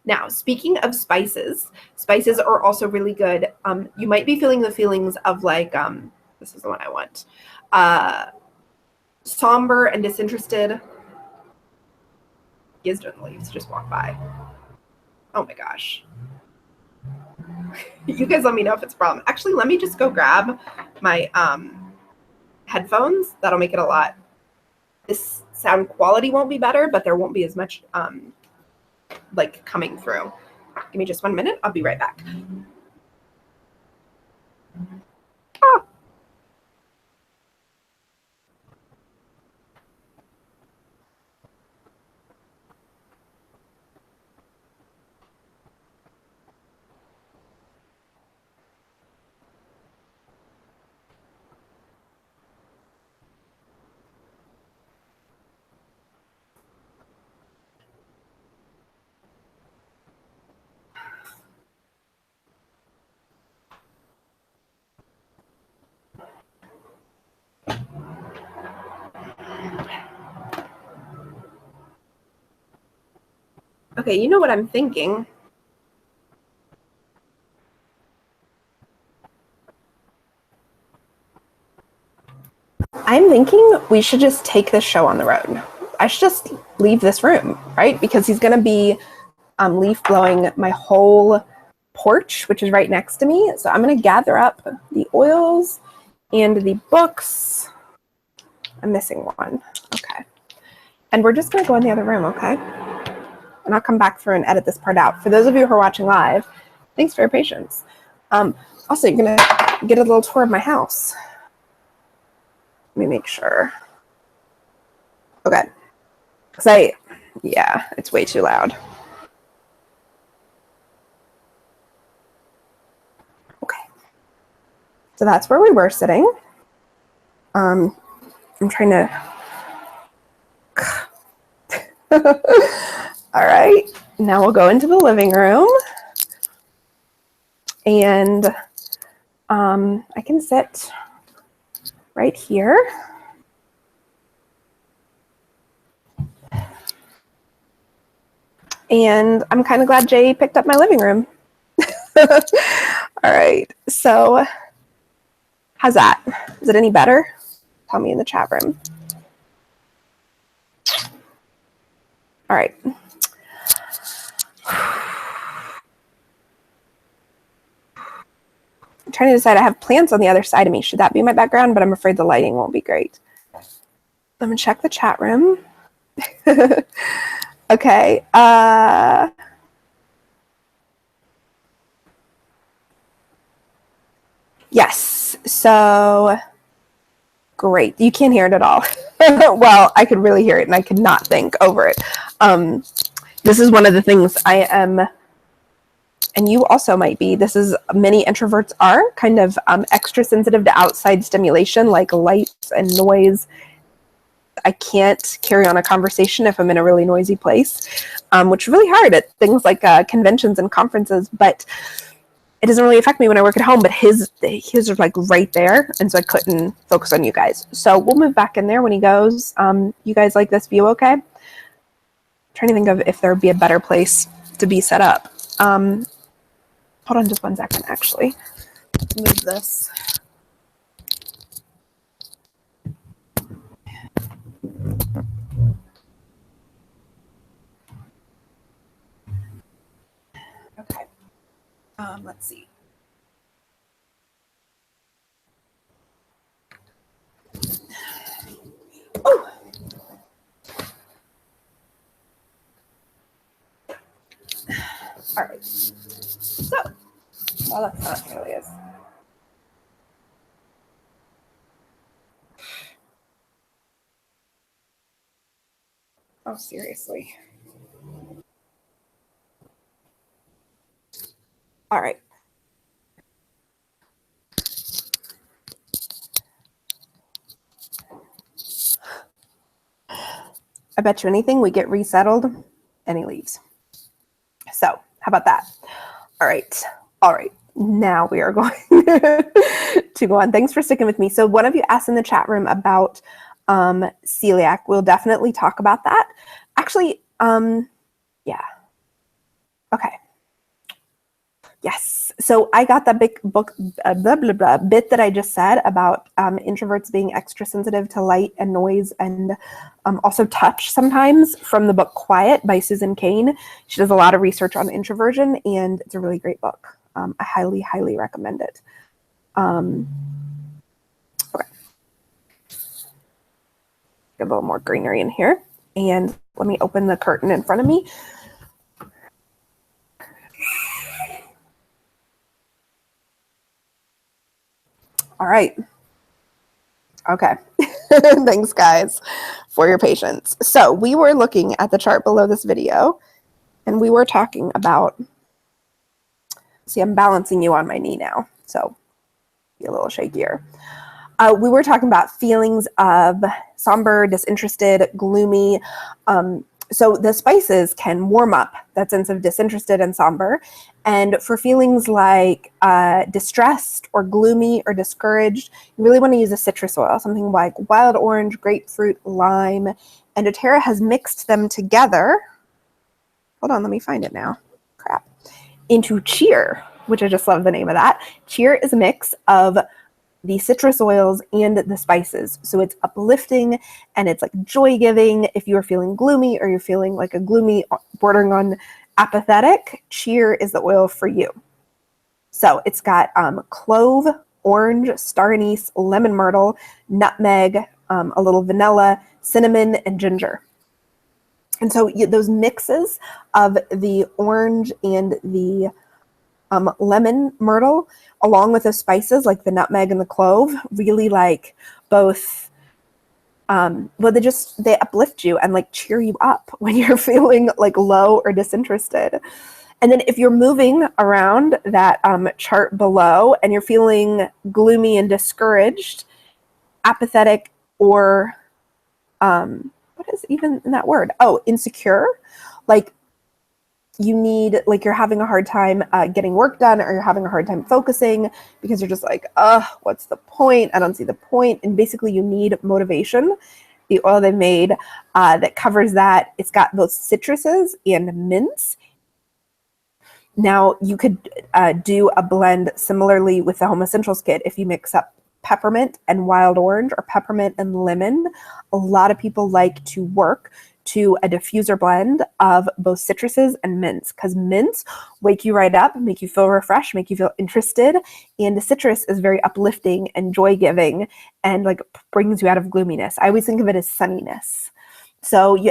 Now, speaking of spices, spices are also really good. You might be feeling the feelings of like, this is the one I want, somber and disinterested. Gisdon leaves just walk by. Oh my gosh. You guys let me know if it's a problem. Actually, let me just go grab my headphones. That'll make it a lot. This sound quality won't be better, but there won't be as much like coming through. Give me just 1 minute. I'll be right back. Oh. Okay, you know what I'm thinking? I'm thinking we should just take this show on the road. I should just leave this room, right? Because he's going to be leaf blowing my whole porch, which is right next to me. So I'm going to gather up the oils and the books. I'm missing one. Okay. And we're just going to go in the other room, okay? And I'll come back through and edit this part out. For those of you who are watching live, thanks for your patience. Also, you're going to get a little tour of my house. Let me make sure. Okay. Yeah, it's way too loud. Okay. So that's where we were sitting. I'm trying to... All right. Now we'll go into the living room. And I can sit right here. And I'm kind of glad Jay picked up my living room. All right. So how's that? Is it any better? Tell me in the chat room. All right. I'm trying to decide. I have plants on the other side of me. Should that be my background? But I'm afraid the lighting won't be great. Let me check the chat room. Okay. Yes. So great. You can't hear it at all. Well, I could really hear it and I could not think over it. This is one of the things I am, and you also might be, this is many introverts are kind of extra sensitive to outside stimulation like lights and noise. I can't carry on a conversation if I'm in a really noisy place, which is really hard at things like conventions and conferences, but it doesn't really affect me when I work at home, but his are like right there, and so I couldn't focus on you guys. So we'll move back in there when he goes. You guys like this view okay? I'm trying to think of if there would be a better place to be set up. Hold on just 1 second, actually. Move this. Okay. Let's see. Oh. All right. So, well, that's not really as. Oh, seriously. All right. I bet you anything we get resettled and he leaves. So, how about that? All right. All right. Now we are going to go on. Thanks for sticking with me. So one of you asked in the chat room about celiac. We'll definitely talk about that. Actually, yeah. Okay. Yes. So I got that big book, blah, blah, blah, bit that I just said about introverts being extra sensitive to light and noise and also touch sometimes from the book Quiet by Susan Cain. She does a lot of research on introversion, and it's a really great book. I highly, highly recommend it. Okay. Get a little more greenery in here. And let me open the curtain in front of me. All right. Okay. Thanks, guys, for your patience. So we were looking at the chart below this video, and we were talking about, see, I'm balancing you on my knee now, so be a little shakier. We were talking about feelings of somber, disinterested, gloomy. So the spices can warm up that sense of disinterested and somber. And for feelings like distressed or gloomy or discouraged, you really want to use a citrus oil, something like wild orange, grapefruit, lime. And doTERRA has mixed them together. Hold on, let me find it now. Crap. Into Cheer, which I just love the name of that. Cheer is a mix of the citrus oils and the spices. So it's uplifting and it's like joy giving. If you're feeling gloomy or you're feeling like a gloomy bordering on apathetic, Cheer is the oil for you. So it's got clove, orange, star anise, lemon myrtle, nutmeg, a little vanilla, cinnamon, and ginger. And so those mixes of the orange and the lemon myrtle, along with the spices like the nutmeg and the clove, really like both, well, they uplift you and like cheer you up when you're feeling like low or disinterested. And then if you're moving around that chart below and you're feeling gloomy and discouraged, apathetic, or what is even in that word? Oh, insecure, like you need, like you're having a hard time getting work done, or you're having a hard time focusing because you're just like, what's the point? I don't see the point. And basically you need motivation. The oil they made that covers that, it's got both citruses and mints. Now you could do a blend similarly with the Home Essentials kit if you mix up peppermint and wild orange or peppermint and lemon. A lot of people like to work to a diffuser blend of both citruses and mints, because mints wake you right up, make you feel refreshed, make you feel interested, and the citrus is very uplifting and joy-giving and like brings you out of gloominess. I always think of it as sunniness. So you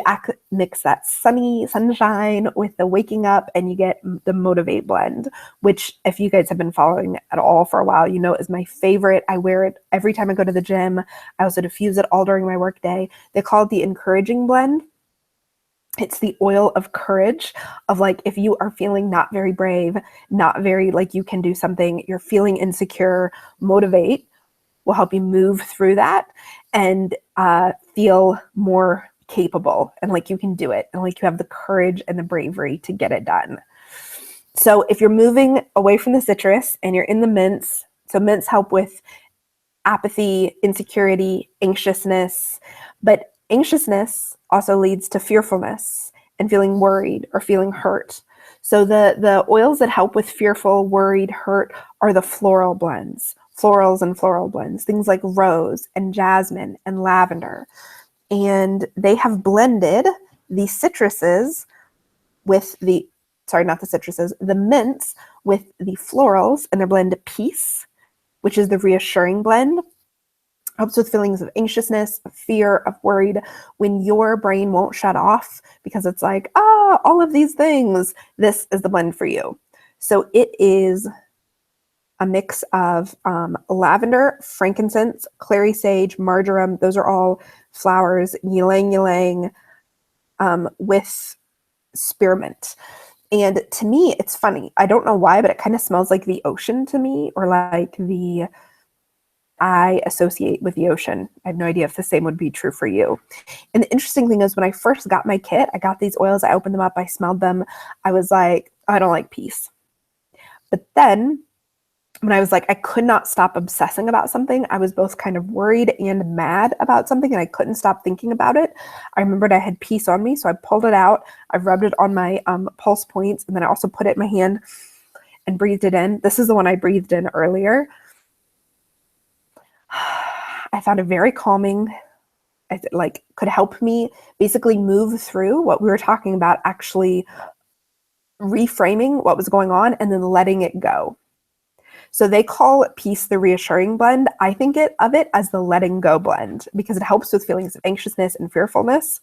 mix that sunshine with the waking up, and you get the Motivate blend, which if you guys have been following at all for a while, you know is my favorite. I wear it every time I go to the gym. I also diffuse it all during my workday. They call it the Encouraging blend. It's the oil of courage, of like, if you are feeling not very brave, not very like you can do something, you're feeling insecure, Motivate will help you move through that and feel more capable and like you can do it and like you have the courage and the bravery to get it done. So if you're moving away from the citrus and you're in the mints, so mints help with apathy, insecurity, anxiousness, but anxiousness also leads to fearfulness and feeling worried or feeling hurt. So the oils that help with fearful, worried, hurt are the floral blends, florals and floral blends, things like rose and jasmine and lavender. And they have blended the citruses with the, the mints with the florals, and they're blended Peace, which is the reassuring blend. Helps with feelings of anxiousness, of fear, of worried, when your brain won't shut off because it's like, all of these things, this is the blend for you. So it is a mix of lavender, frankincense, clary sage, marjoram. Those are all flowers, ylang ylang, with spearmint. And to me, it's funny. I don't know why, but it kind of smells like the ocean to me, or like I associate with the ocean. I have no idea if the same would be true for you. And the interesting thing is when I first got my kit, I got these oils, I opened them up, I smelled them. I was like, I don't like peace. But then when I was like, I could not stop obsessing about something. I was both kind of worried and mad about something, and I couldn't stop thinking about it. I remembered I had peace on me, so I pulled it out. I rubbed it on my pulse points, and then I also put it in my hand and breathed it in. This is the one I breathed in earlier. I found it very calming. It like could help me basically move through what we were talking about, actually reframing what was going on and then letting it go. So they call peace the reassuring blend. I think of it as the letting go blend because it helps with feelings of anxiousness and fearfulness.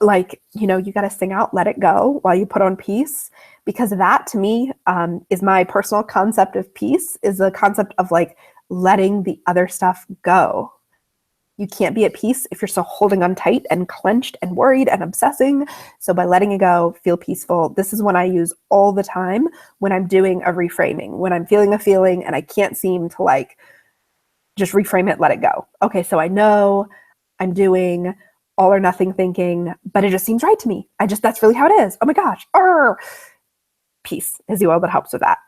Like, you got to sing out, let it go while you put on peace, because that to me is my personal concept of peace, is the concept of like letting the other stuff go. You can't be at peace if you're still holding on tight and clenched and worried and obsessing. So by letting it go, feel peaceful. This is one I use all the time when I'm doing a reframing, when I'm feeling a feeling and I can't seem to like just reframe it, let it go. Okay, so I know I'm doing all or nothing thinking, but it just seems right to me. That's really how it is. Oh my gosh. Peace is the oil that helps with that.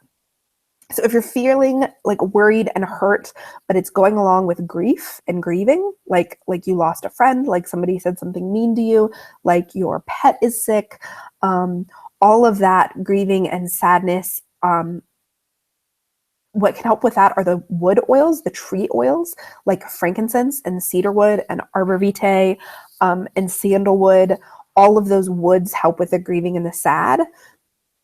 So if you're feeling like worried and hurt, but it's going along with grief and grieving, like you lost a friend, like somebody said something mean to you, like your pet is sick, all of that grieving and sadness, what can help with that are the wood oils, the tree oils, like frankincense and cedarwood and arbor vitae, and sandalwood. All of those woods help with the grieving and the sad.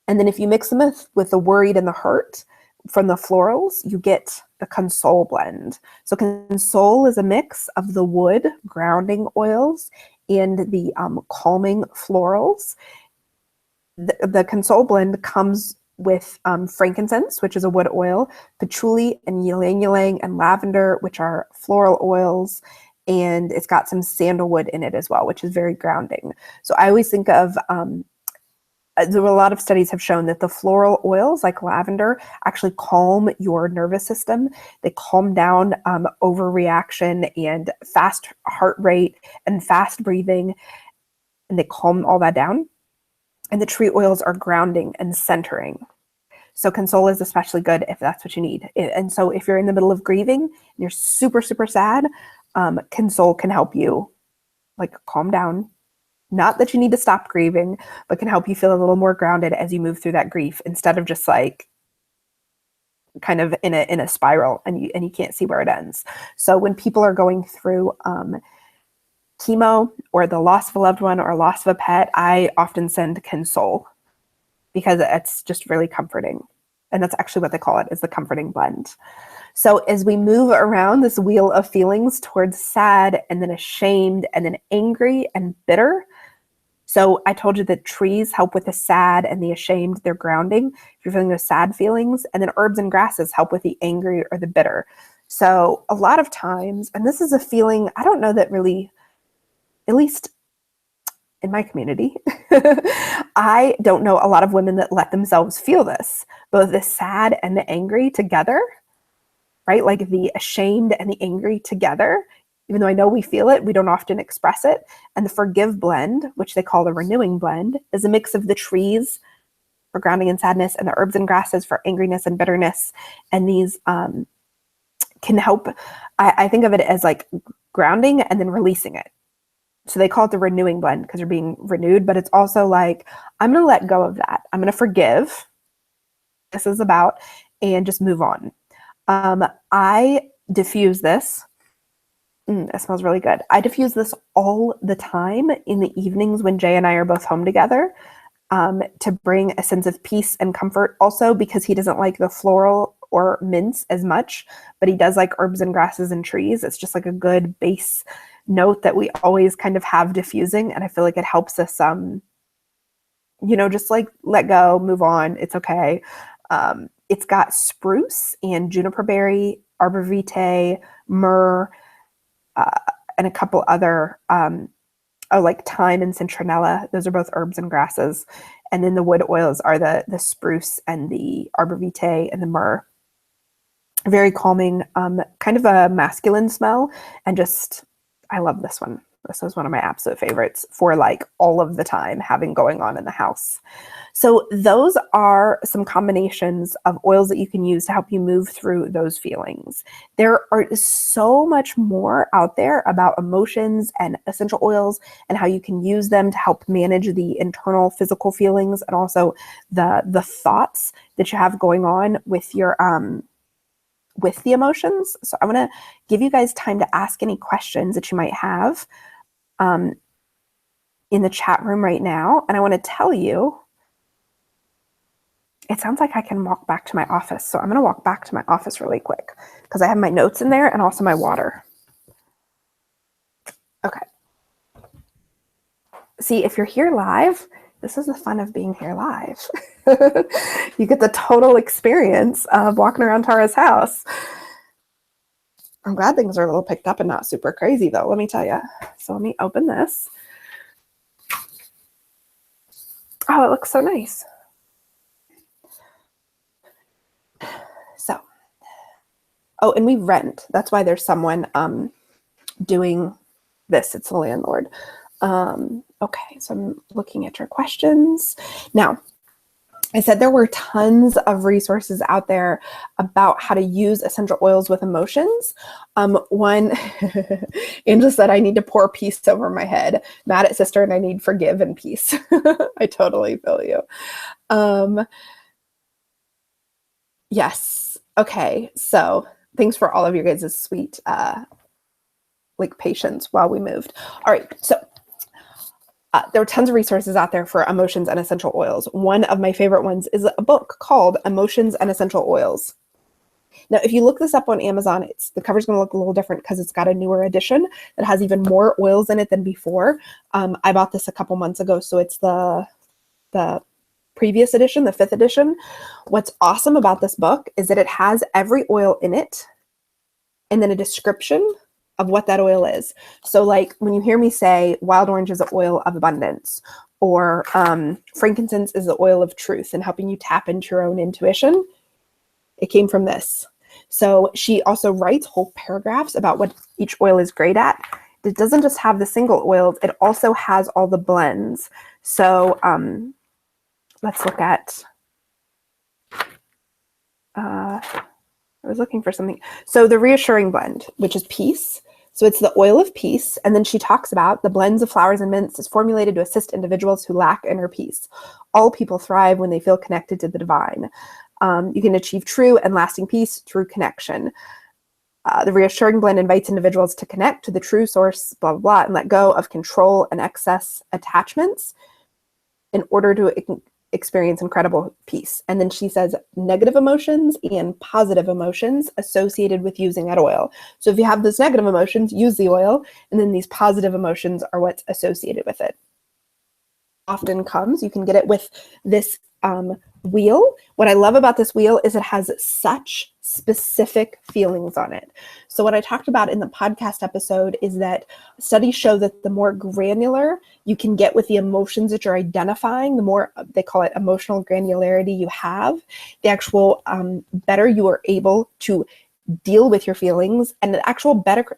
And then if you mix them with the worried and the hurt, from the florals, you get the Console blend. So Console is a mix of the wood grounding oils and the calming florals. The Console blend comes with frankincense, which is a wood oil, patchouli and ylang ylang and lavender, which are floral oils, and it's got some sandalwood in it as well, which is very grounding. So I always think of a lot of studies have shown that the floral oils like lavender actually calm your nervous system. They calm down overreaction and fast heart rate and fast breathing, and they calm all that down. And the tree oils are grounding and centering. So Console is especially good if that's what you need. And so if you're in the middle of grieving and you're super, super sad, Console can help you like calm down. Not that you need to stop grieving, but can help you feel a little more grounded as you move through that grief, instead of just like kind of in a spiral and you can't see where it ends. So when people are going through chemo or the loss of a loved one or loss of a pet, I often send Console because it's just really comforting. And that's actually what they call it, is the comforting blend. So as we move around this wheel of feelings towards sad and then ashamed and then angry and bitter. So I told you that trees help with the sad and the ashamed, they're grounding. If you're feeling those sad feelings, and then herbs and grasses help with the angry or the bitter. So a lot of times, and this is a feeling, I don't know that really, at least in my community, I don't know a lot of women that let themselves feel this, both the sad and the angry together, right? Like the ashamed and the angry together. Even though I know we feel it, we don't often express it. And the Forgive blend, which they call the Renewing blend, is a mix of the trees for grounding and sadness and the herbs and grasses for angriness and bitterness. And these can help, I think of it as like grounding and then releasing it. So they call it the Renewing blend because you're being renewed, but it's also like, I'm going to let go of that. I'm going to forgive. This is about, and just move on. I diffuse this. It smells really good. I diffuse this all the time in the evenings when Jay and I are both home together, to bring a sense of peace and comfort. Also because he doesn't like the floral or mints as much, but he does like herbs and grasses and trees. It's just like a good base note that we always kind of have diffusing. And I feel like it helps us just like let go, move on. It's okay. It's got spruce and juniper berry, arbor vitae, myrrh, and a couple other, like thyme and citronella. Those are both herbs and grasses. And then the wood oils are the spruce and the arbor vitae and the myrrh. Very calming, kind of a masculine smell. And just, I love this one. This is one of my absolute favorites for like all of the time having going on in the house. So those are some combinations of oils that you can use to help you move through those feelings. There are so much more out there about emotions and essential oils and how you can use them to help manage the internal physical feelings and also the thoughts that you have going on with your with the emotions. So I'm going to give you guys time to ask any questions that you might have in the chat room right now. And I want to tell you, it sounds like I can walk back to my office. So I'm going to walk back to my office really quick because I have my notes in there and also my water. Okay. See, if you're here live, this is the fun of being here live. You get the total experience of walking around Tara's house. I'm glad things are a little picked up and not super crazy though, let me tell you. So let me open this. Oh, it looks so nice. So, oh, and we rent. That's why there's someone doing this. It's the landlord. Okay, so I'm looking at your questions. Now, I said there were tons of resources out there about how to use essential oils with emotions. One, Angela said, I need to pour peace over my head. Mad at sister and I need forgive and peace. I totally feel you. Yes. Okay. So thanks for all of your guys' sweet, like patience while we moved. All right. So there are tons of resources out there for emotions and essential oils. One of my favorite ones is a book called Emotions and Essential Oils. Now, if you look this up on Amazon, the cover's going to look a little different because it's got a newer edition that has even more oils in it than before. I bought this a couple months ago, so it's the previous edition, the 5th edition. What's awesome about this book is that it has every oil in it and then a description of what that oil is. So like when you hear me say wild orange is the oil of abundance, or frankincense is the oil of truth and helping you tap into your own intuition, it came from this. So she also writes whole paragraphs about what each oil is great at. It doesn't just have the single oils, it also has all the blends. So let's look at, I was looking for something. So the reassuring blend, which is peace. So it's the oil of peace. And then she talks about the blends of flowers and mints is formulated to assist individuals who lack inner peace. All people thrive when they feel connected to the divine. You can achieve true and lasting peace through connection. The reassuring blend invites individuals to connect to the true source, blah, blah, blah, and let go of control and excess attachments in order to experience incredible peace. And then she says negative emotions and positive emotions associated with using that oil. So if you have those negative emotions, use the oil, and then these positive emotions are what's associated with it. Often comes, you can get it with this wheel. What I love about this wheel is it has such specific feelings on it. So what I talked about in the podcast episode is that studies show that the more granular you can get with the emotions that you're identifying, the more, they call it emotional granularity you have, the actual better you are able to deal with your feelings and the actual better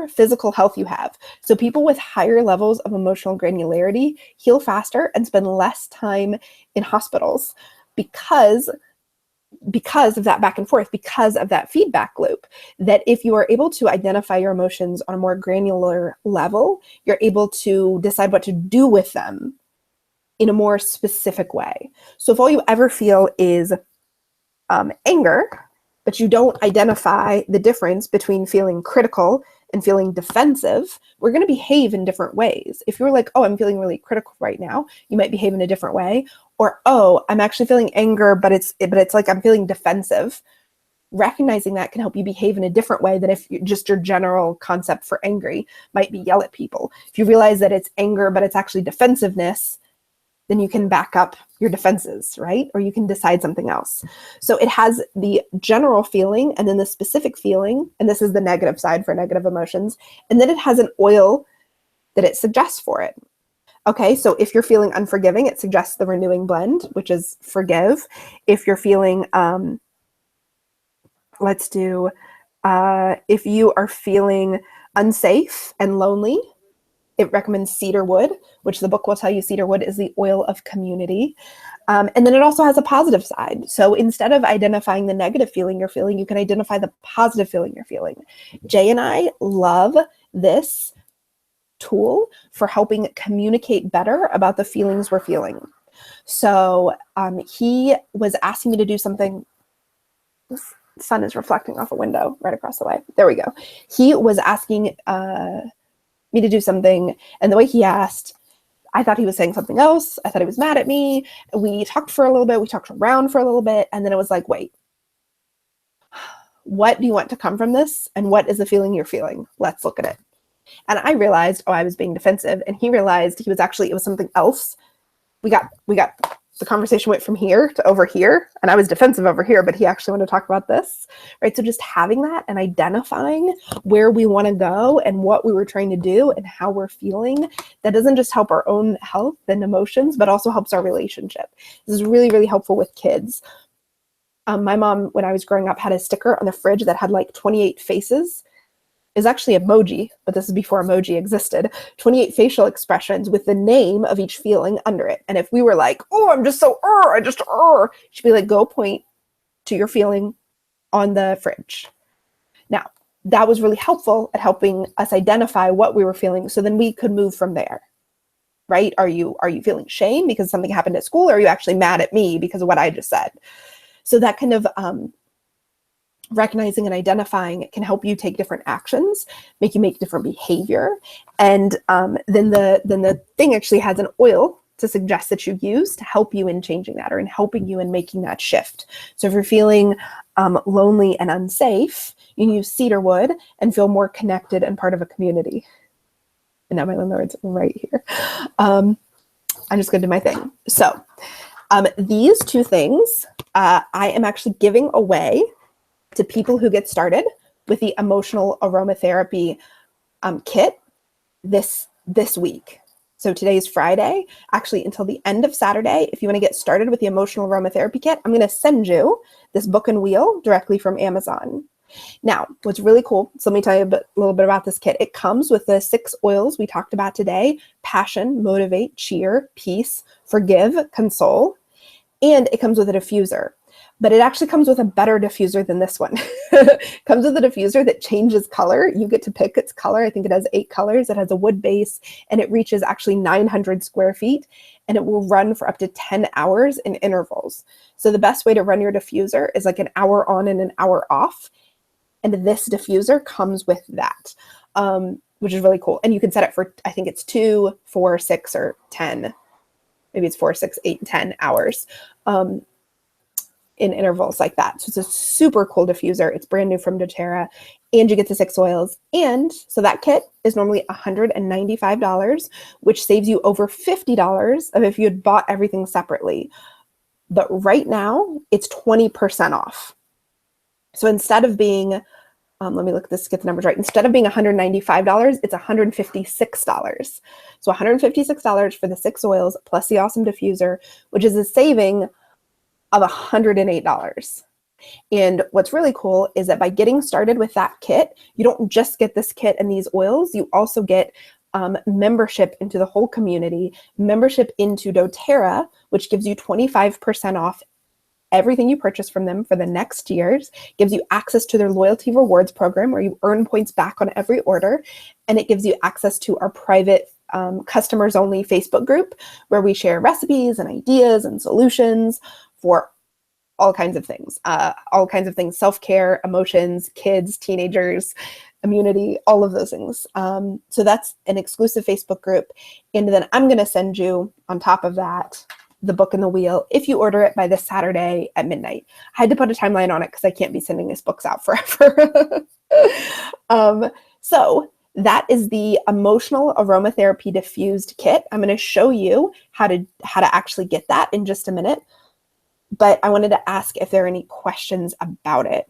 physical health you have. So people with higher levels of emotional granularity heal faster and spend less time in hospitals because of that back and forth, because of that feedback loop, that if you are able to identify your emotions on a more granular level, you're able to decide what to do with them in a more specific way. So if all you ever feel is anger, but you don't identify the difference between feeling critical and feeling defensive, we're going to behave in different ways. If you're like, oh, I'm feeling really critical right now, you might behave in a different way. Or, oh, I'm actually feeling anger, but it's like I'm feeling defensive. Recognizing that can help you behave in a different way than if just your general concept for angry might be yell at people. If you realize that it's anger, but it's actually defensiveness, then you can back up your defenses, right? Or you can decide something else. So it has the general feeling and then the specific feeling, and this is the negative side for negative emotions, and then it has an oil that it suggests for it. Okay, so if you're feeling unforgiving, it suggests the renewing blend, which is forgive. If you're feeling, if you are feeling unsafe and lonely, it recommends cedar wood, which the book will tell you cedar wood is the oil of community. And then it also has a positive side. So instead of identifying the negative feeling you're feeling, you can identify the positive feeling you're feeling. Jay and I love this tool for helping communicate better about the feelings we're feeling. So he was asking me to do something. This sun is reflecting off a window right across the way. There we go. He was asking me to do something, and the way he asked, I thought he was saying something else. I thought he was mad at me. We talked for a little bit. We talked around for a little bit, and then it was like, wait, what do you want to come from this? And what is the feeling you're feeling? Let's look at it. And I realized, I was being defensive, and he realized it was something else. We got the conversation went from here to over here, and I was defensive over here, but he actually wanted to talk about this, right? So just having that and identifying where we want to go and what we were trying to do and how we're feeling, that doesn't just help our own health and emotions, but also helps our relationship. This is really, really helpful with kids. My mom, when I was growing up, had a sticker on the fridge that had like 28 faces. Is actually emoji, but this is before emoji existed, 28 facial expressions with the name of each feeling under it. And if we were like, oh, I'm just so, she'd be like, go point to your feeling on the fridge. Now, that was really helpful at helping us identify what we were feeling. So then we could move from there, right? Are you feeling shame because something happened at school? Or are you actually mad at me because of what I just said? So that kind of, recognizing and identifying can help you take different actions, make you make different behavior. And then the thing actually has an oil to suggest that you use to help you in changing that or in helping you in making that shift. So if you're feeling lonely and unsafe, you can use cedar wood and feel more connected and part of a community. And now my landlord's right here. I'm just going to do my thing. So these two things I am actually giving away to people who get started with the emotional aromatherapy kit this week. So today's Friday, actually until the end of Saturday. If you want to get started with the emotional aromatherapy kit, I'm going to send you this book and wheel directly from Amazon. Now, what's really cool, so let me tell you a little bit about this kit. It comes with the 6 oils we talked about today: passion, motivate, cheer, peace, forgive, console, and it comes with a diffuser. But it actually comes with a better diffuser than this one. It comes with a diffuser that changes color. You get to pick its color. I think it has 8 colors. It has a wood base, and it reaches actually 900 square feet, and it will run for up to 10 hours in intervals. So the best way to run your diffuser is like an hour on and an hour off. And this diffuser comes with that, which is really cool. And you can set it for, I think it's 2, 4, 6, or 10. Maybe it's 4, 6, 8, 10 hours. In intervals like that. So it's a super cool diffuser. It's brand new from doTERRA, and you get the 6 oils. And so that kit is normally $195, which saves you over $50 of if you had bought everything separately. But right now it's 20% off. So instead of being, let me look at this, get the numbers right. Instead of being $195, it's $156. So $156 for the 6 oils plus the awesome diffuser, which is a saving of $108. And what's really cool is that by getting started with that kit, you don't just get this kit and these oils, you also get membership into the whole community, membership into doTERRA, which gives you 25% off everything you purchase from them for the next years, gives you access to their loyalty rewards program where you earn points back on every order, and it gives you access to our private customers only Facebook group where we share recipes and ideas and solutions for all kinds of things, self-care, emotions, kids, teenagers, immunity, all of those things. So that's an exclusive Facebook group. And then I'm going to send you on top of that the book and the wheel if you order it by this Saturday at midnight. I had to put a timeline on it because I can't be sending these books out forever. So that is the emotional aromatherapy diffused kit. I'm going to show you how to actually get that in just a minute. But I wanted to ask if there are any questions about it.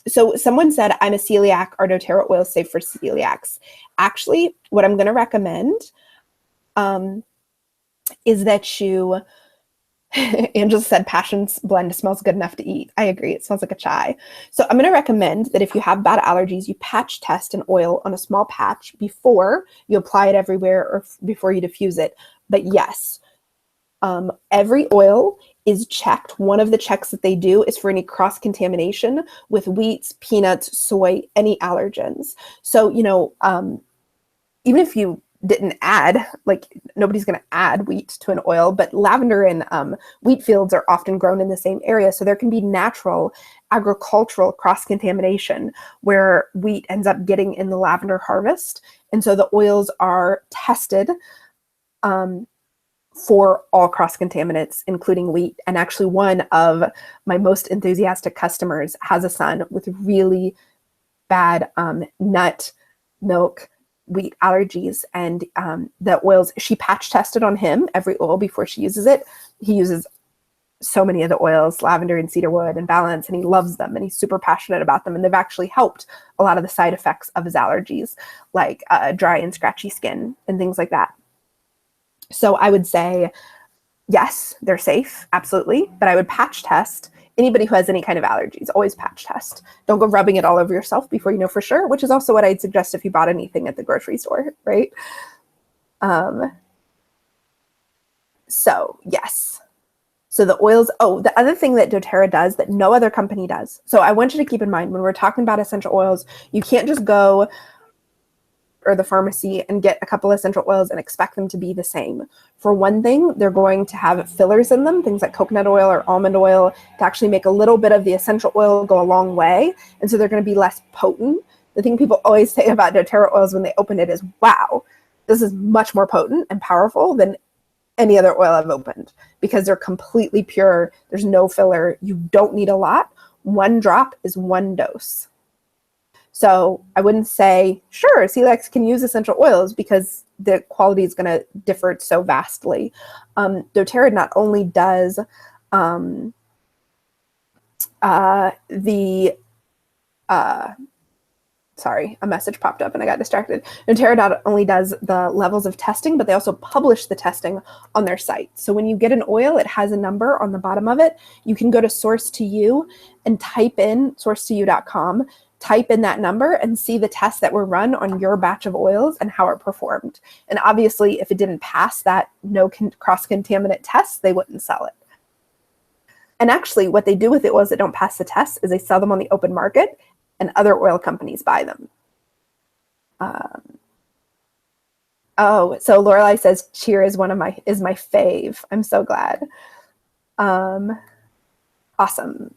So someone said, I'm a celiac, are doTERRA oils safe for celiacs? Actually, what I'm going to recommend is that you, Angela said, Passion's blend smells good enough to eat. I agree. It smells like a chai. So I'm going to recommend that if you have bad allergies, you patch test an oil on a small patch before you apply it everywhere or before you diffuse it. But yes, every oil is checked. One of the checks that they do is for any cross-contamination with wheats, peanuts, soy, any allergens. So, you know, even if you didn't add, like nobody's going to add wheat to an oil, but lavender and wheat fields are often grown in the same area. So there can be natural agricultural cross-contamination where wheat ends up getting in the lavender harvest. And so the oils are tested for all cross-contaminants, including wheat. And actually one of my most enthusiastic customers has a son with really bad nut, milk, wheat allergies, and the oils, she patch tested on him every oil before she uses it. He uses so many of the oils, lavender and cedarwood and balance, and he loves them and he's super passionate about them. And they've actually helped a lot of the side effects of his allergies, like dry and scratchy skin and things like that. So I would say, yes, they're safe, absolutely. But I would patch test anybody who has any kind of allergies. Always patch test. Don't go rubbing it all over yourself before you know for sure, which is also what I'd suggest if you bought anything at the grocery store, right? So yes. So the oils, oh, the other thing that doTERRA does that no other company does. So I want you to keep in mind when we're talking about essential oils, you can't just go or the pharmacy and get a couple essential oils and expect them to be the same. For one thing, they're going to have fillers in them, things like coconut oil or almond oil, to actually make a little bit of the essential oil go a long way. And so they're going to be less potent. The thing people always say about doTERRA oils when they open it is, wow, this is much more potent and powerful than any other oil I've opened, because they're completely pure. There's no filler. You don't need a lot. One drop is one dose. So I wouldn't say, sure, celiacs can use essential oils, because the quality is going to differ so vastly. doTERRA not only does sorry, a message popped up and I got distracted. doTERRA not only does the levels of testing, but they also publish the testing on their site. So when you get an oil, it has a number on the bottom of it. You can go to Source to You and type in sourcetoyou.com, type in that number and see the tests that were run on your batch of oils and how it performed. And obviously, if it didn't pass that no cross-contaminant test, they wouldn't sell it. And actually, what they do with the oils that don't pass the test is they sell them on the open market, and other oil companies buy them. Oh, so Lorelai says Cheer is my fave. I'm so glad. Awesome.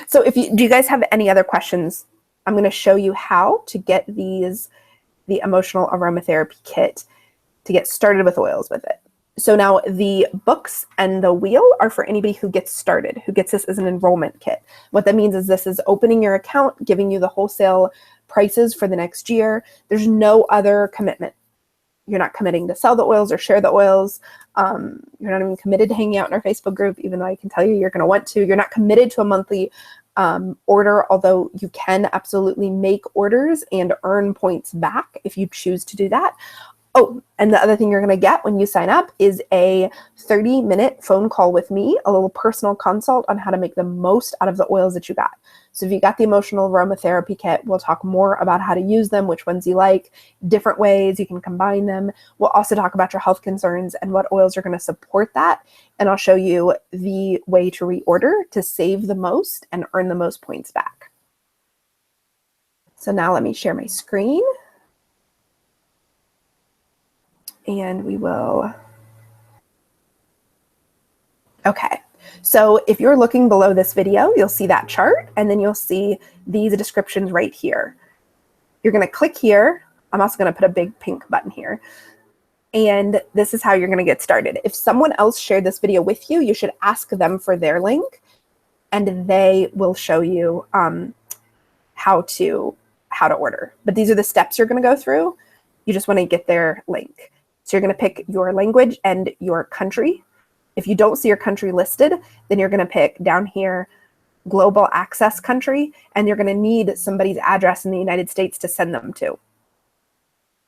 So do you guys have any other questions? I'm going to show you how to get the emotional aromatherapy kit to get started with oils with it. So now the books and the wheel are for anybody who gets started, who gets this as an enrollment kit. What that means is this is opening your account, giving you the wholesale prices for the next year. There's no other commitment. You're not committing to sell the oils or share the oils. You're not even committed to hanging out in our Facebook group, even though I can tell you you're going to want to. You're not committed to a monthly order, although you can absolutely make orders and earn points back if you choose to do that. Oh, and the other thing you're going to get when you sign up is a 30-minute phone call with me, a little personal consult on how to make the most out of the oils that you got. So if you got the emotional aromatherapy kit, we'll talk more about how to use them, which ones you like, different ways you can combine them. We'll also talk about your health concerns and what oils are going to support that. And I'll show you the way to reorder to save the most and earn the most points back. So now let me share my screen. And we will, okay. So if you're looking below this video, you'll see that chart, and then you'll see these descriptions right here. You're gonna click here. I'm also gonna put a big pink button here. And this is how you're gonna get started. If someone else shared this video with you, you should ask them for their link, and they will show you how to how to order. But these are the steps you're going to go through. You just want to get their link. So you're going to pick your language and your country. If you don't see your country listed, then you're going to pick down here, global access country, and you're going to need somebody's address in the United States to send them to.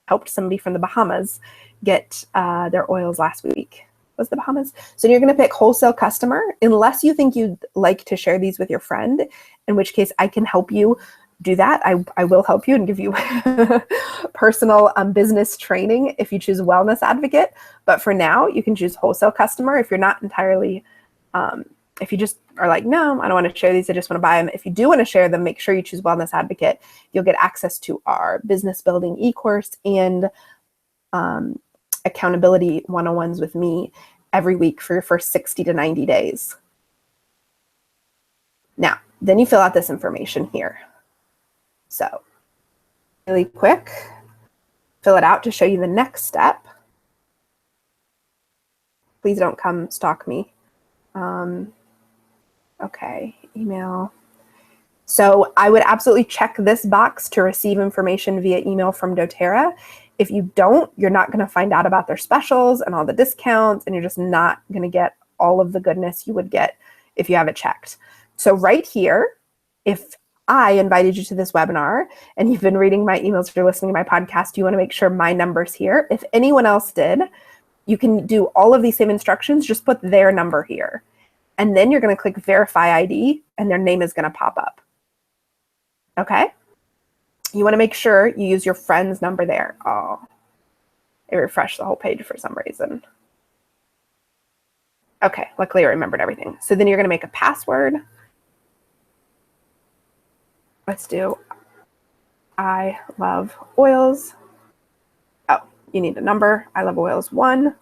Helped somebody from the Bahamas get their oils last week. Was the Bahamas? So you're going to pick wholesale customer, unless you think you'd like to share these with your friend, in which case I can help you do that. I will help you and give you personal business training if you choose wellness advocate. But for now, you can choose wholesale customer if you're not entirely, if you just are like, no, I don't want to share these, I just want to buy them. If you do want to share them, make sure you choose wellness advocate. You'll get access to our business building e-course and accountability one-on-ones with me every week for your first 60 to 90 days. Now, then you fill out this information here. So really quick, fill it out to show you the next step. Please don't come stalk me. Okay, email. So I would absolutely check this box to receive information via email from doTERRA. If you don't, you're not going to find out about their specials and all the discounts, and you're just not going to get all of the goodness you would get if you have it checked. So right here, if I invited you to this webinar and you've been reading my emails, if you're listening to my podcast, you want to make sure my number's here. If anyone else did, you can do all of these same instructions, just put their number here. And then you're going to click verify ID and their name is going to pop up. Okay? You want to make sure you use your friend's number there. Oh, it refreshed the whole page for some reason. Okay, luckily I remembered everything. So then you're going to make a password. Let's do I love oils. Oh, you need a number. I love oils 1.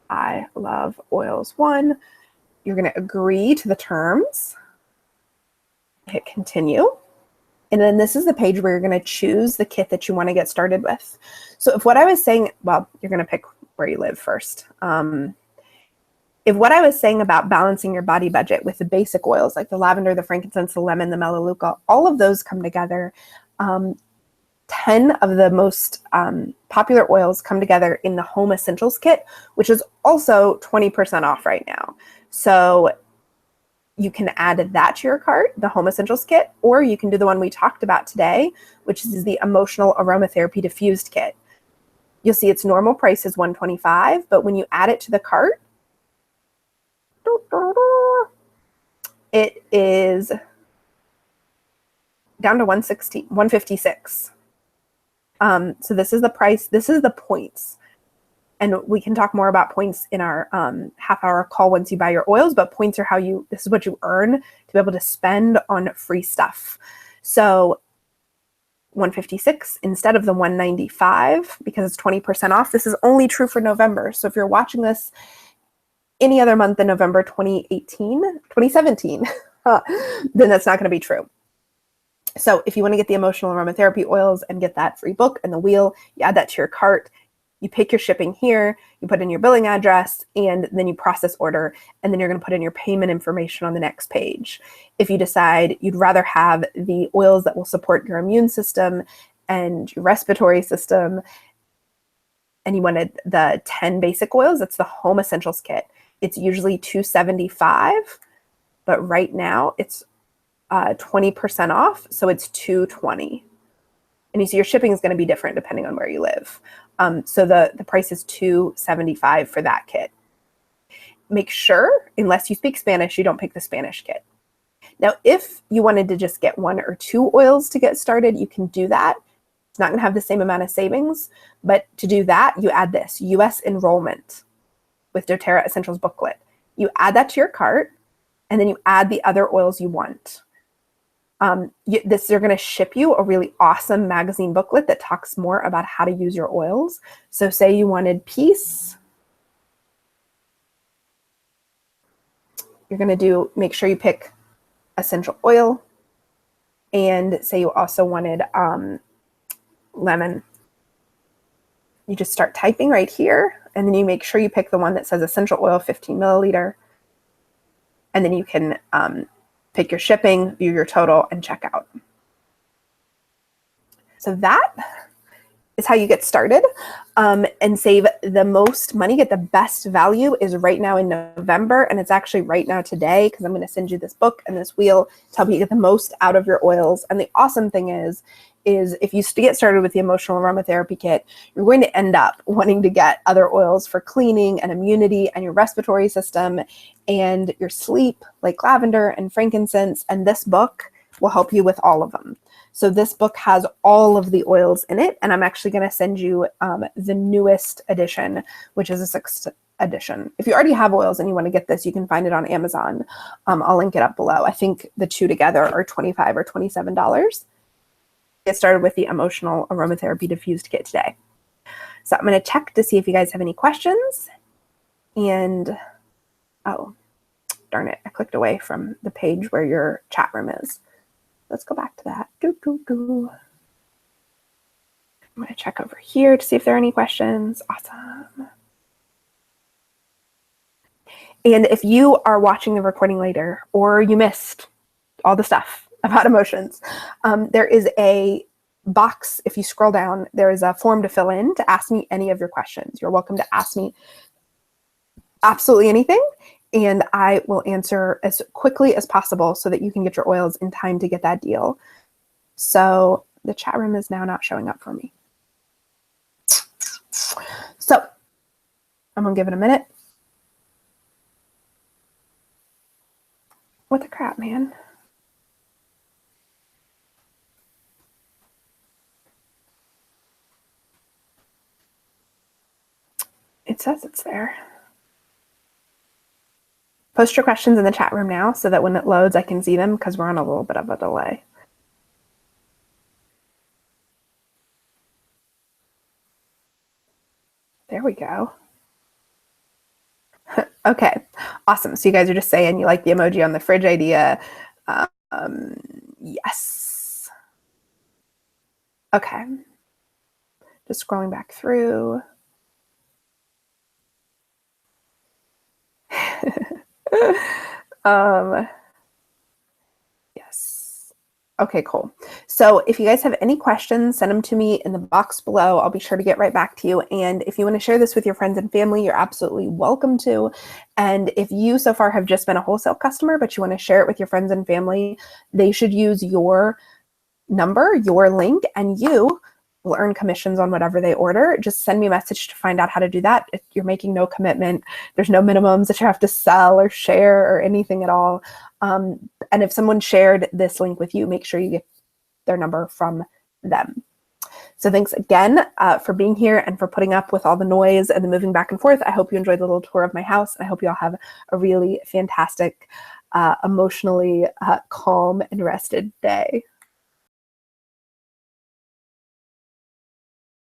I love oils 1. You're going to agree to the terms. Hit continue. And then this is the page where you're going to choose the kit that you want to get started with. So if what I was saying, well, you're going to pick where you live first. If what I was saying about balancing your body budget with the basic oils, like the lavender, the frankincense, the lemon, the melaleuca, all of those come together. 10 of the most popular oils come together in the Home Essentials Kit, which is also 20% off right now. So you can add that to your cart, the Home Essentials Kit, or you can do the one we talked about today, which is the Emotional Aromatherapy Diffused Kit. You'll see its normal price is $125, but when you add it to the cart, it is down to $156. So this is the price, this is the points. And we can talk more about points in our half-hour call once you buy your oils, but points are how you, this is what you earn to be able to spend on free stuff. So 156 instead of the 195 because it's 20% off. This is only true for November. So if you're watching this any other month in November 2017, then that's not going to be true. So if you want to get the emotional aromatherapy oils and get that free book and the wheel, you add that to your cart. You pick your shipping here, you put in your billing address, and then you process order, and then you're going to put in your payment information on the next page. If you decide you'd rather have the oils that will support your immune system and your respiratory system, and you wanted the 10 basic oils, that's the Home Essentials Kit. It's usually $275, but right now it's 20% off, so it's $220. And you see your shipping is going to be different depending on where you live. So the price is $275 for that kit. Make sure, unless you speak Spanish, you don't pick the Spanish kit. Now, if you wanted to just get 1 or 2 oils to get started, you can do that. It's not going to have the same amount of savings, but to do that, you add this US enrollment with doTERRA Essentials booklet. You add that to your cart, and then you add the other oils you want. They're going to ship you a really awesome magazine booklet that talks more about how to use your oils. So say you wanted peace. You're going to make sure you pick essential oil, and say you also wanted lemon. You just start typing right here, and then you make sure you pick the one that says essential oil 15 milliliter. And then you can pick your shipping, view your total, and check out. So that is how you get started and save the most money, get the best value is right now in November. And it's actually right now today, because I'm going to send you this book and this wheel to help you get the most out of your oils. And the awesome thing is if you get started with the emotional aromatherapy kit, you're going to end up wanting to get other oils for cleaning and immunity and your respiratory system and your sleep, like lavender and frankincense. And this book will help you with all of them. So this book has all of the oils in it, and I'm actually going to send you the newest edition, which is a 6th edition. If you already have oils and you want to get this, you can find it on Amazon. I'll link it up below. I think the two together are $25 or $27. Get started with the emotional aromatherapy diffused kit today. So I'm going to check to see if you guys have any questions. And, oh, darn it, I clicked away from the page where your chat room is. Let's go back to that. I'm going to check over here to see if there are any questions. Awesome. And if you are watching the recording later or you missed all the stuff about emotions, there is a box. If you scroll down, there is a form to fill in to ask me any of your questions. You're welcome to ask me absolutely anything, and I will answer as quickly as possible so that you can get your oils in time to get that deal. So the chat room is now not showing up for me. So I'm gonna give it a minute. What the crap, man? It says it's there. Post your questions in the chat room now so that when it loads, I can see them, because we're on a little bit of a delay. There we go. Okay, awesome. So you guys are just saying you like the emoji on the fridge idea. Yes. Okay. Just scrolling back through. Yes. Okay, cool. So if you guys have any questions, send them to me in the box below. I'll be sure to get right back to you. And if you want to share this with your friends and family, you're absolutely welcome to. And if you so far have just been a wholesale customer, but you want to share it with your friends and family, they should use your number, your link, and you will earn commissions on whatever they order. Just send me a message to find out how to do that. If you're making no commitment, there's no minimums that you have to sell or share or anything at all. And if someone shared this link with you, make sure you get their number from them. So thanks again for being here and for putting up with all the noise and the moving back and forth. I hope you enjoyed the little tour of my house. I hope you all have a really fantastic, emotionally calm and rested day.